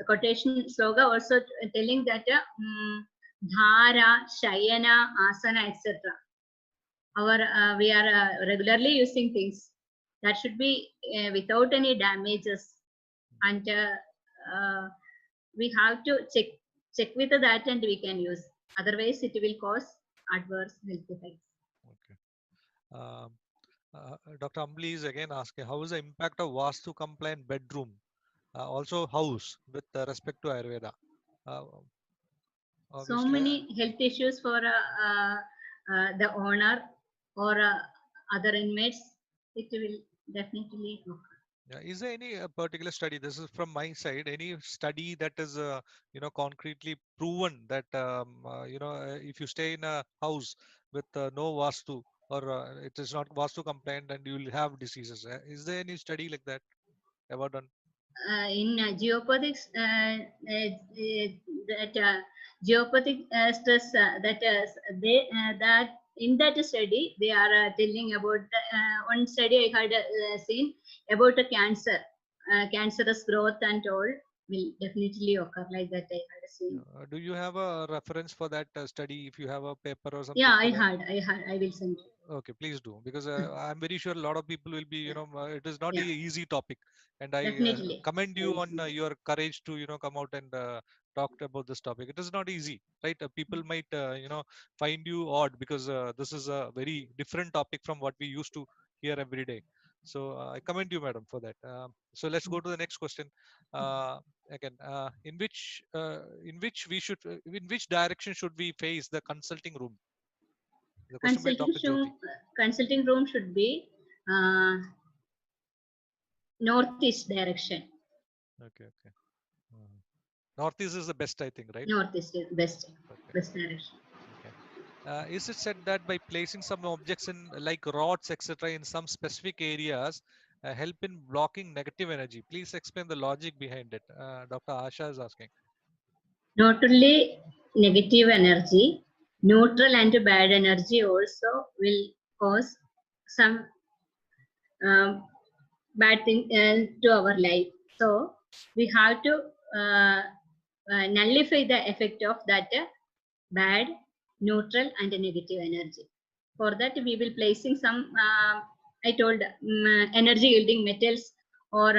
quotation sloga also telling that dhara, shayana, asana, etc. We are regularly using things that should be without any damages. and we have to check with that, and we can use. Otherwise, it will cause adverse health effects. Okay. Um, Dr. Ambli is again asking, how is the impact of Vastu compliant bedroom, also house, with respect to Ayurveda? Uh, So Obviously, many health issues for the owner or other inmates. It will definitely occur. yeah. Is there any particular study? This is from my side. Any study that is, concretely proven that, if you stay in a house with no Vastu, or it is not Vastu compliant, and you will have diseases. Is there any study like that ever done? In geopathics, that geopathic stress that in that study they are telling about one study I had seen about a cancerous growth and all will definitely occur like that I had seen. Do you have a reference for that study? If you have a paper or Yeah, something for that? I will send you. Okay, please do, because I'm very sure a lot of people will be, it is not Yeah, an easy topic, and I definitely commend I you will on send you. your courage to, come out and talk about this topic. It is not easy, right? People might, find you odd, because this is a very different topic from what we used to hear every day. So I commend you, madam, for that. So let's go to the next question. Uh, Again, in which direction should we face the consulting room? The question by Dr. Jyoti. Consulting room should be northeast direction. Okay, okay. Uh, Northeast is the best, I think, right? Northeast is best, Okay, best direction. okay. Is it said that by placing some objects in, like rods, etc., in some specific areas, help in blocking negative energy? Please explain the logic behind it. Dr. Asha is asking. Not only negative energy, neutral and bad energy also will cause some um, bad thing to our life. So we have to nullify the effect of that bad, neutral, and negative energy. For that, we will placing some, I told, energy yielding metals or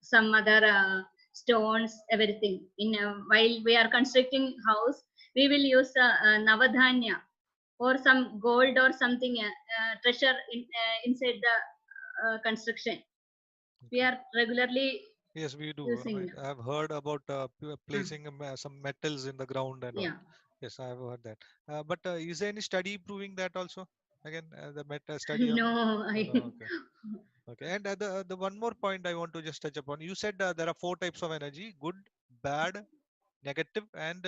some other stones, everything. In while we are constructing house, we will use navadhanya or some gold or something treasure inside the construction. We Okay. are regularly Yes, we do. using. I've heard about Uh, placing some metals in the ground and all. yeah. Yes, I have heard that. But is there any study proving that also? Again, the meta study on. No, No, okay. Okay, and the one more point I want to just touch upon. You said there are four types of energy: good, bad, negative, and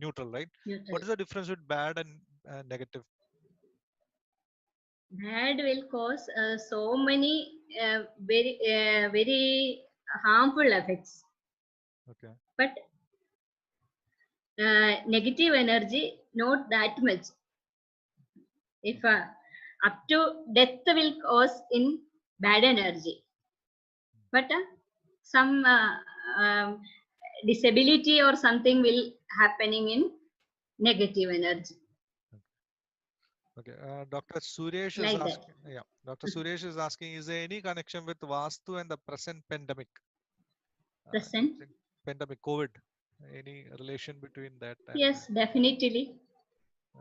neutral, right? neutral. What is the difference with bad and negative? Bad will cause so many very harmful effects. Okay, But negative energy, not that much. If okay, up to death will cause in bad energy, but some disability or something will happening in negative energy, okay. Dr. Suresh is like that. asking. Yeah, Dr. Suresh is asking: is there any connection with Vastu and the present pandemic? You Present, think pandemic, COVID? Any relation between that and? yes, definitely.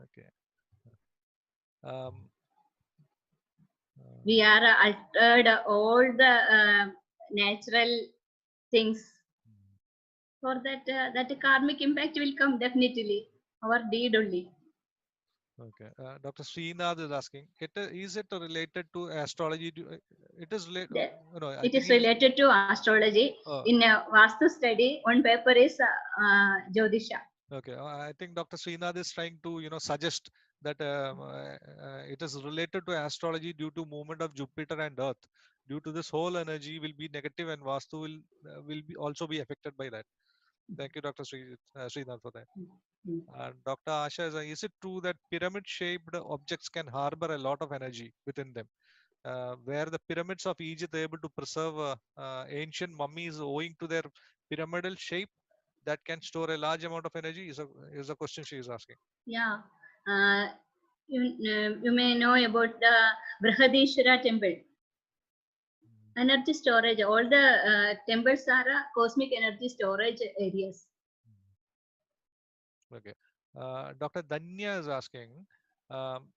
Okay. Um, We uh, are altered all the natural things. For that, that karmic impact will come definitely. Our deed only. Okay. Dr. Srinath is asking, is it related to astrology? It is related, That I it think is he's, related to astrology. uh, In Vastu study, one paper is Jyotisha. okay. I think Dr. Srinath is trying to, suggest that it is related to astrology due to movement of Jupiter and Earth. Due to this whole energy will be negative, and Vastu will be also be affected by that. Thank you, Dr. Srinath, for that. Mm. And Dr. Asha is it true that pyramid shaped objects can harbor a lot of energy within them? Where the pyramids of Egypt are able to preserve ancient mummies owing to their pyramidal shape that can store a large amount of energy, is a question she is asking. Yeah. Uh, you may know about the Brihadishwara temple. Energy storage. All the temples are cosmic energy storage areas. Okay. Dr. Danya is asking, um,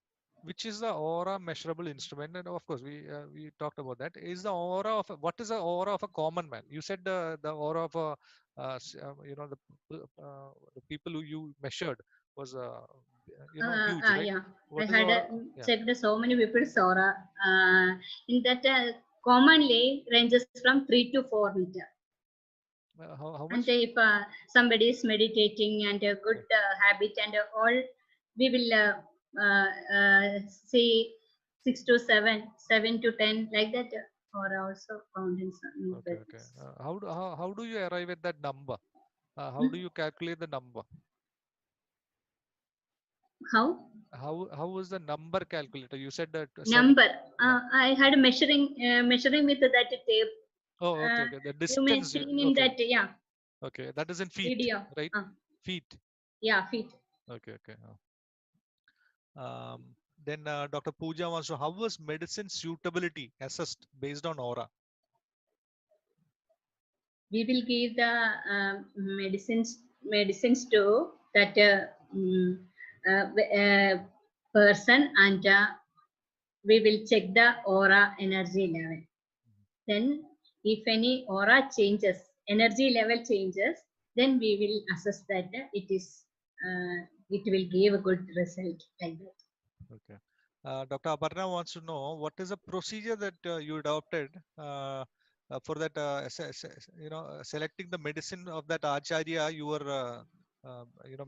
which is the aura measurable instrument? And of course, we talked about that. Is the aura of what is the aura of a common man? You said the aura of a the people who you measured was huge, right? Yeah, I What is the had aura? Yeah. checked so many people's aura. In that, commonly ranges from 3 to 4 meter. How And much? if somebody is meditating and a good habit and all, we will say 6 to 7, 7 to 10, like that, or also found in some Okay, okay. books. How do you arrive at that number? How Hmm? do you calculate the number? How? How is the number calculator? You said that seven. Number. Yeah. I had measuring with that tape. Oh, okay, Uh, okay. The you may distance. see in Okay, that, yeah, okay. That is in feet, video. right? Feet. Yeah, feet. Okay, okay. Then Dr. Pooja wants to, how was medicine suitability assessed based on aura? We will give the medicines to that person, and we will check the aura energy level. Then if any aura changes, energy level changes, then we will assess that it will give a good result, like that. Okay. Dr. Aparna wants to know what is a procedure that you adopted for that, selecting the medicine of that acharya you were,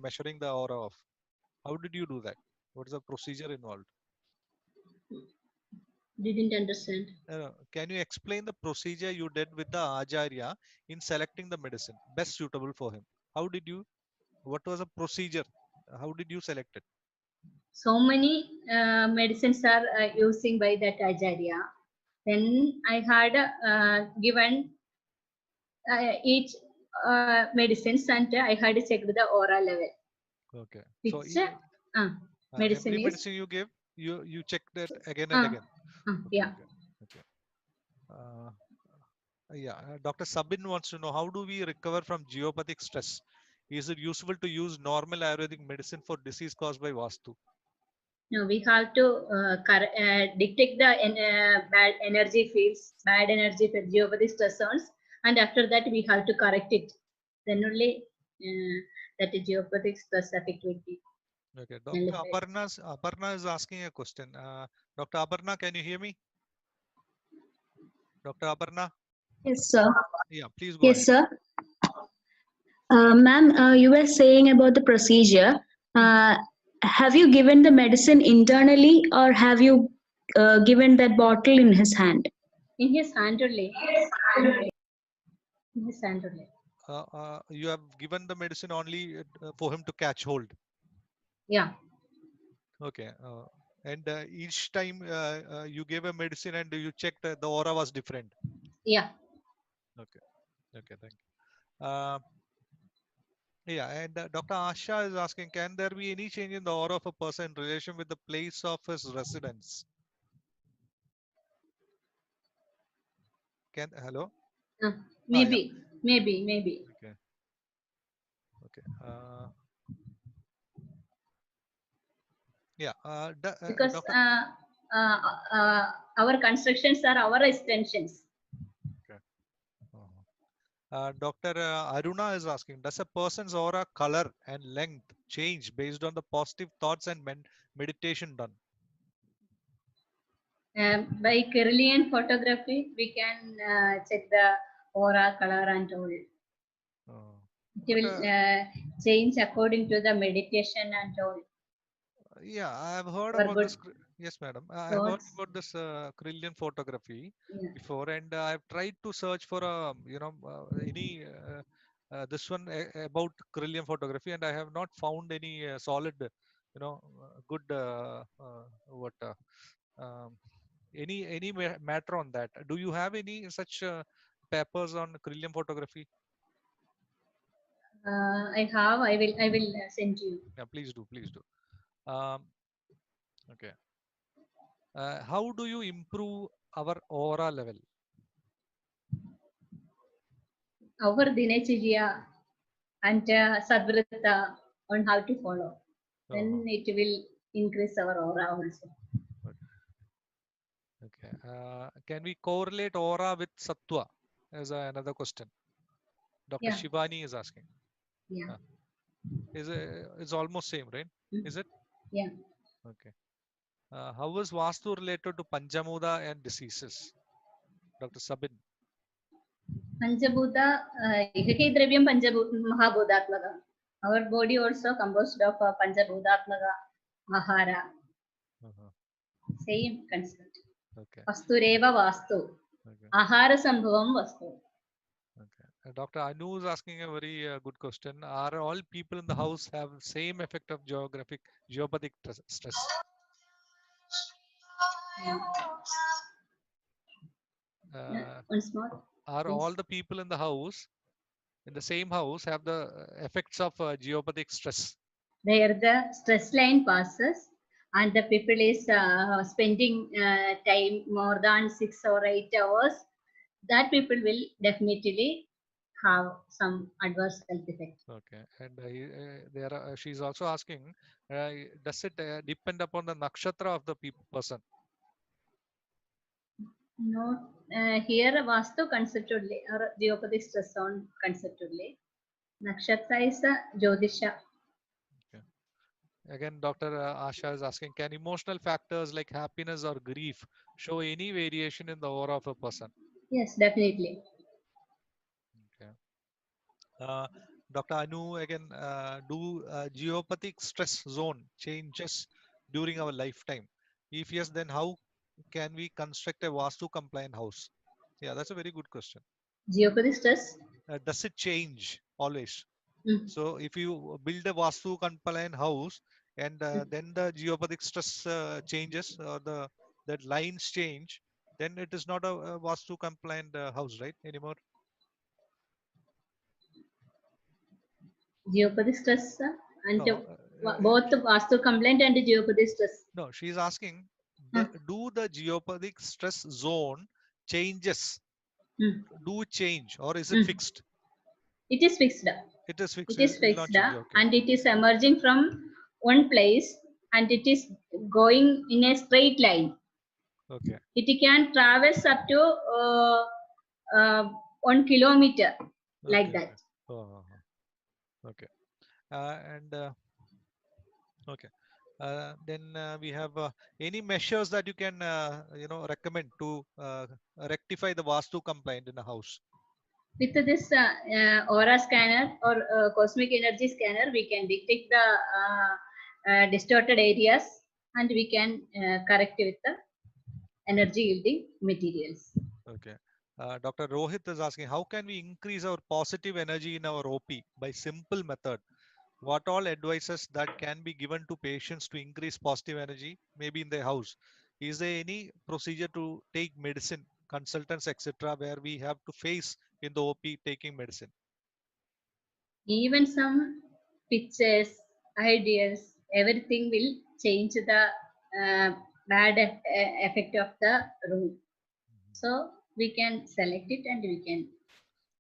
measuring the aura of. How did you do that? What is the procedure involved? Didn't understand. Can you explain the procedure you did with the acharya in selecting the medicine best suitable for him? How did you? What was the procedure? How did you select it? So many medicines are using by that acharya. Then I had given each medicines, and I had checked the aura level. Okay. So Which medicine every is? medicine you give, you check that again and again. Okay, Yeah. okay, okay. Uh, yeah. Dr. Sabin wants to know, how do we recover from geopathic stress? Is it useful to use normal Ayurvedic medicine for disease caused by Vastu? No, we have to detect the bad energy fields, bad energy for geopathic stress zones, and after that we have to correct it. Then only that geopathic stress effect will be Okay. nullified. Aparna is asking a question. Dr. Aparna, can you hear me? Dr. Aparna? Yes, sir. Yeah, please go Yes, ahead. sir. Ma'am, you were saying about the procedure. Have you given the medicine internally, or have you given that bottle in his hand? In his hand only. In his hand only. You have given the medicine only for him to catch hold. Yeah. Okay. And each time you gave a medicine and you checked, the aura was different. Yeah. Okay. Okay. Thank you. Yeah. And Dr. Asha is asking, can there be any change in the aura of a person in relation with the place of his residence? Hello? Maybe. Yeah. Maybe. Okay. Okay. Yeah. Because Dr. our constructions are our extensions. Okay. Dr. Aruna is asking, does a person's aura color and length change based on the positive thoughts and meditation done? By Kirlian photography, we can check the aura, color, and all. It But will change according to the meditation and all. yeah, I have heard Our about good this. Yes, madam. I have heard thoughts. about this Krillian photography Yeah. before, and I've tried to search for any this one about Krillian photography, and I have not found any solid, good what um, any matter on that. Do you have any such papers on Krillian photography? I have. I will send you. Yeah, please do, please do. Um, okay. How do you improve our aura level? our Dinacharya and Sadvrata on how to follow. Then it will increase our aura also. Okay. Can we correlate aura with sattva? As another question. Dr. Yeah. Shivani is asking. Yeah. It's almost same, right? Is it? Yeah. Okay. How is Vastu related to Panchamuda and diseases? Dr. Sabin. Panchabhuta, Ikaki Dravyam Mahabhutatmaka. Our body also composed of Panchabhutatmaka, Mahara. Same concept. Okay. Vastureva Vastu. Okay. Ahara Sambhavam Vastu. Okay. Dr. Anu is asking a very good question. Are all people in the house have same effect of geopathic stress? Once more. Are all the people in the house, in the same house, have the effects of geopathic stress? There the stress line passes and the people is spending time more than 6 or 8 hours. That people will definitely have some adverse health effect. Okay, and she's also asking, does it depend upon the nakshatra of the person? No, here Vastu conceptually or geopathic stress on conceptually. Nakshatra is Jyotisha. Okay. Again, Dr. Asha is asking, can emotional factors like happiness or grief show any variation in the aura of a person? Yes, definitely. Okay. Dr. Anu, again, do geopathic stress zone changes during our lifetime? If yes, then how can we construct a Vastu compliant house? Yeah, that's a very good question. Geopathic stress? Does it change always? Mm. So if you build a Vastu compliant house and then the geopathic stress changes or that lines change, then it is not a Vastu compliant house, right? Anymore? Geopathic stress and No, both Vastu complaint and geopathic stress. no, she's asking, Huh? do the geopathic stress zone changes? Mm. Do it change or is it Mm. fixed? It is fixed. It is fixed. It is It will not fixed change. Okay. and it is emerging from one place and it is going in a straight line. Okay. It can traverse up to 1 kilometer like Okay. that. Okay. Okay. And okay. Then we have any measures that you can recommend to rectify the Vastu compliant in a house? With this aura scanner or cosmic energy scanner, we can detect the distorted areas and we can correct with the energy yielding materials. Okay. Dr. Rohit is asking, how can we increase our positive energy in our OP by simple method? What all advices that can be given to patients to increase positive energy, maybe in their house? Is there any procedure to take medicine, consultants, etc., where we have to face in the OP taking medicine? Even some pictures, ideas, everything will change the bad effect of the room. So we can select it and we can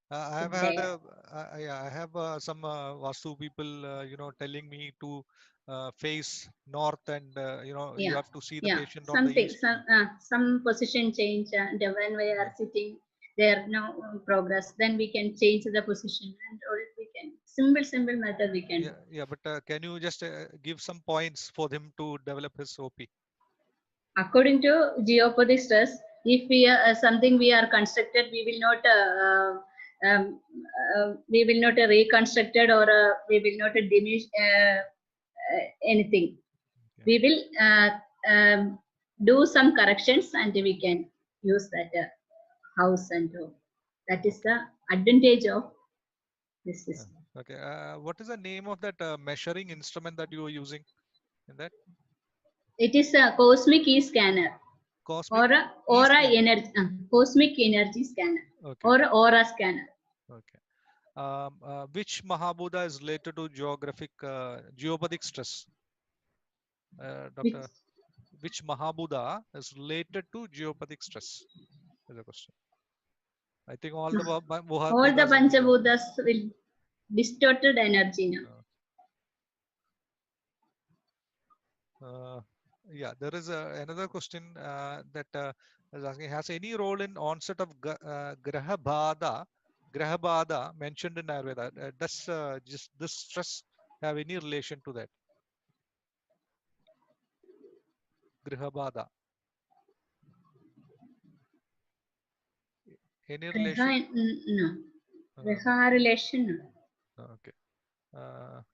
I have put had there. yeah, I have some Vastu people, telling me to face north and you Yeah, have to see the yeah. patient on the Something, east. some position change. And when we are sitting there, no progress. Then we can change the position and or we can simple method we can. Yeah, but can you just give some points for him to develop his OP? According to geopathic stress, if we are something we are constructed, we will not reconstructed or we will not diminish anything. Okay. We will do some corrections and we can use that house and that is the advantage of this system. Okay. What is the name of that measuring instrument that you are using in that? It is a cosmic E scanner Cosmic or a aura energy, cosmic energy scanner or aura scanner. Okay. Which Mahabhuta is related to geopathic stress? Doctor, which Mahabhuta is related to geopathic stress? Is the question. I think all the all the Panchabhutas will distorted energy now. Yeah, there is another question that is asking: has any role in onset of Graha Bada mentioned in Ayurveda? Does just this stress have any relation to that? Graha Bada. Any relation? No. Graha relation no. Okay.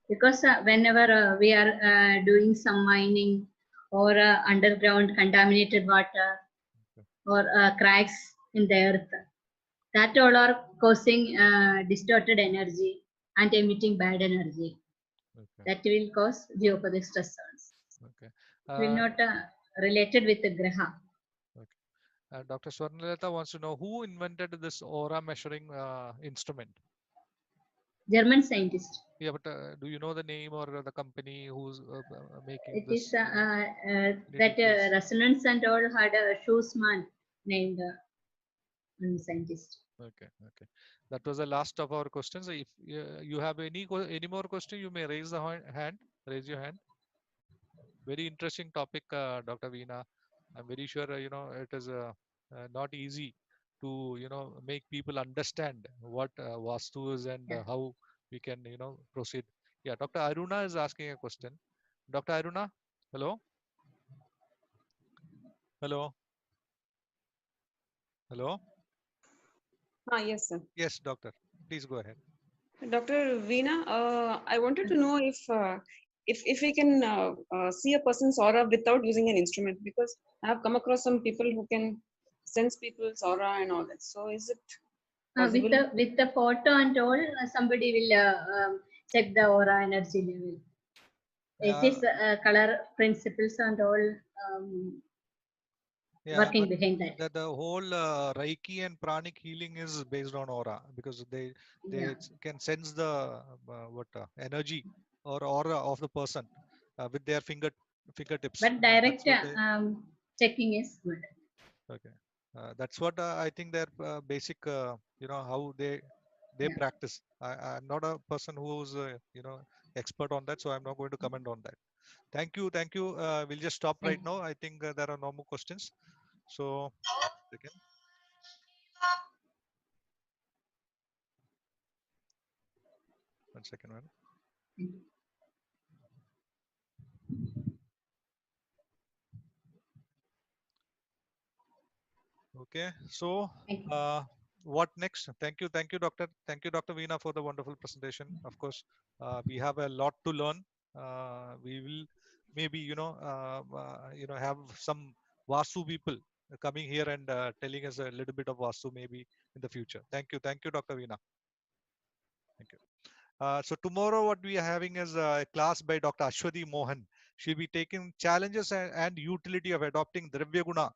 Because whenever we are doing some mining or underground contaminated water or cracks in the earth, that all are causing distorted energy and emitting bad energy. Okay. That will cause geopathic stress zones. Okay. Will not related with the graha. Okay. Dr. Swarnalata wants to know who invented this aura measuring instrument. German scientist. Yeah, but do you know the name or the company who's making it this? Is that resonance and all had a Schussmann named scientist. Okay, okay. That was the last of our questions. If you have any more question, you may raise the hand. Raise your hand. Very interesting topic, Dr. Veena. I'm very sure it is not easy to make people understand what Vastu is and how we can proceed. Yeah, Dr. Aruna is asking a question. Dr. Aruna, hello. Hello. Hello. Yes, sir. Yes, doctor. Please go ahead. Dr. Veena, I wanted to know if we can see a person's aura without using an instrument, because I have come across some people who can sense people's aura and all that. So is it possible? With the photo and all, somebody will check the aura energy level. It is color principles and all working behind that. The whole Reiki and pranic healing is based on aura, because they can sense the energy or aura of the person with their fingertips. But direct checking is good. Okay, that's what I think their basic how they practice. I'm not a person who's expert on that, so I'm not going to comment on that. Thank you. We'll just stop right now. I think there are no more questions. So, again. One second, man. Okay, so what next? Thank you, doctor. Thank you, Dr. Veena, for the wonderful presentation. Of course, we have a lot to learn. We will maybe have some Vastu people coming here and telling us a little bit of Vastu maybe in the future. Thank you, Dr. Veena. Thank you. So tomorrow what we are having is a class by Dr. Ashwati Mohan. She'll be taking challenges and utility of adopting Dravya Guna,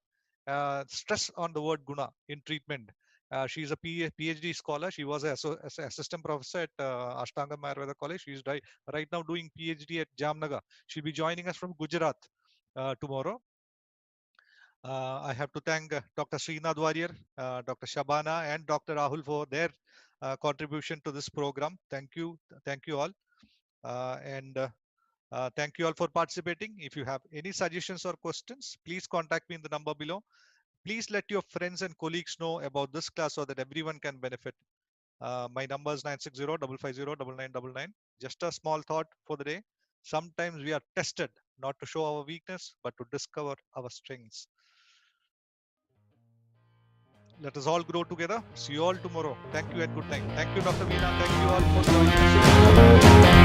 stress on the word Guna in treatment. She's a PhD scholar. She was an assistant professor at Ashtanga Ayurveda College. She's right now doing PhD at Jamnagar. She'll be joining us from Gujarat tomorrow. I have to thank Dr. Srinath Warrior, Dr. Shabana, and Dr. Rahul for their contribution to this program. Thank you all, and thank you all for participating. If you have any suggestions or questions, please contact me in the number below. Please let your friends and colleagues know about this class so that everyone can benefit. My number is 960-550-9999. Just a small thought for the day. Sometimes we are tested not to show our weakness, but to discover our strengths. Let us all grow together. See you all tomorrow. Thank you and good night. Thank you, Dr. Veena. Thank you all for joining us.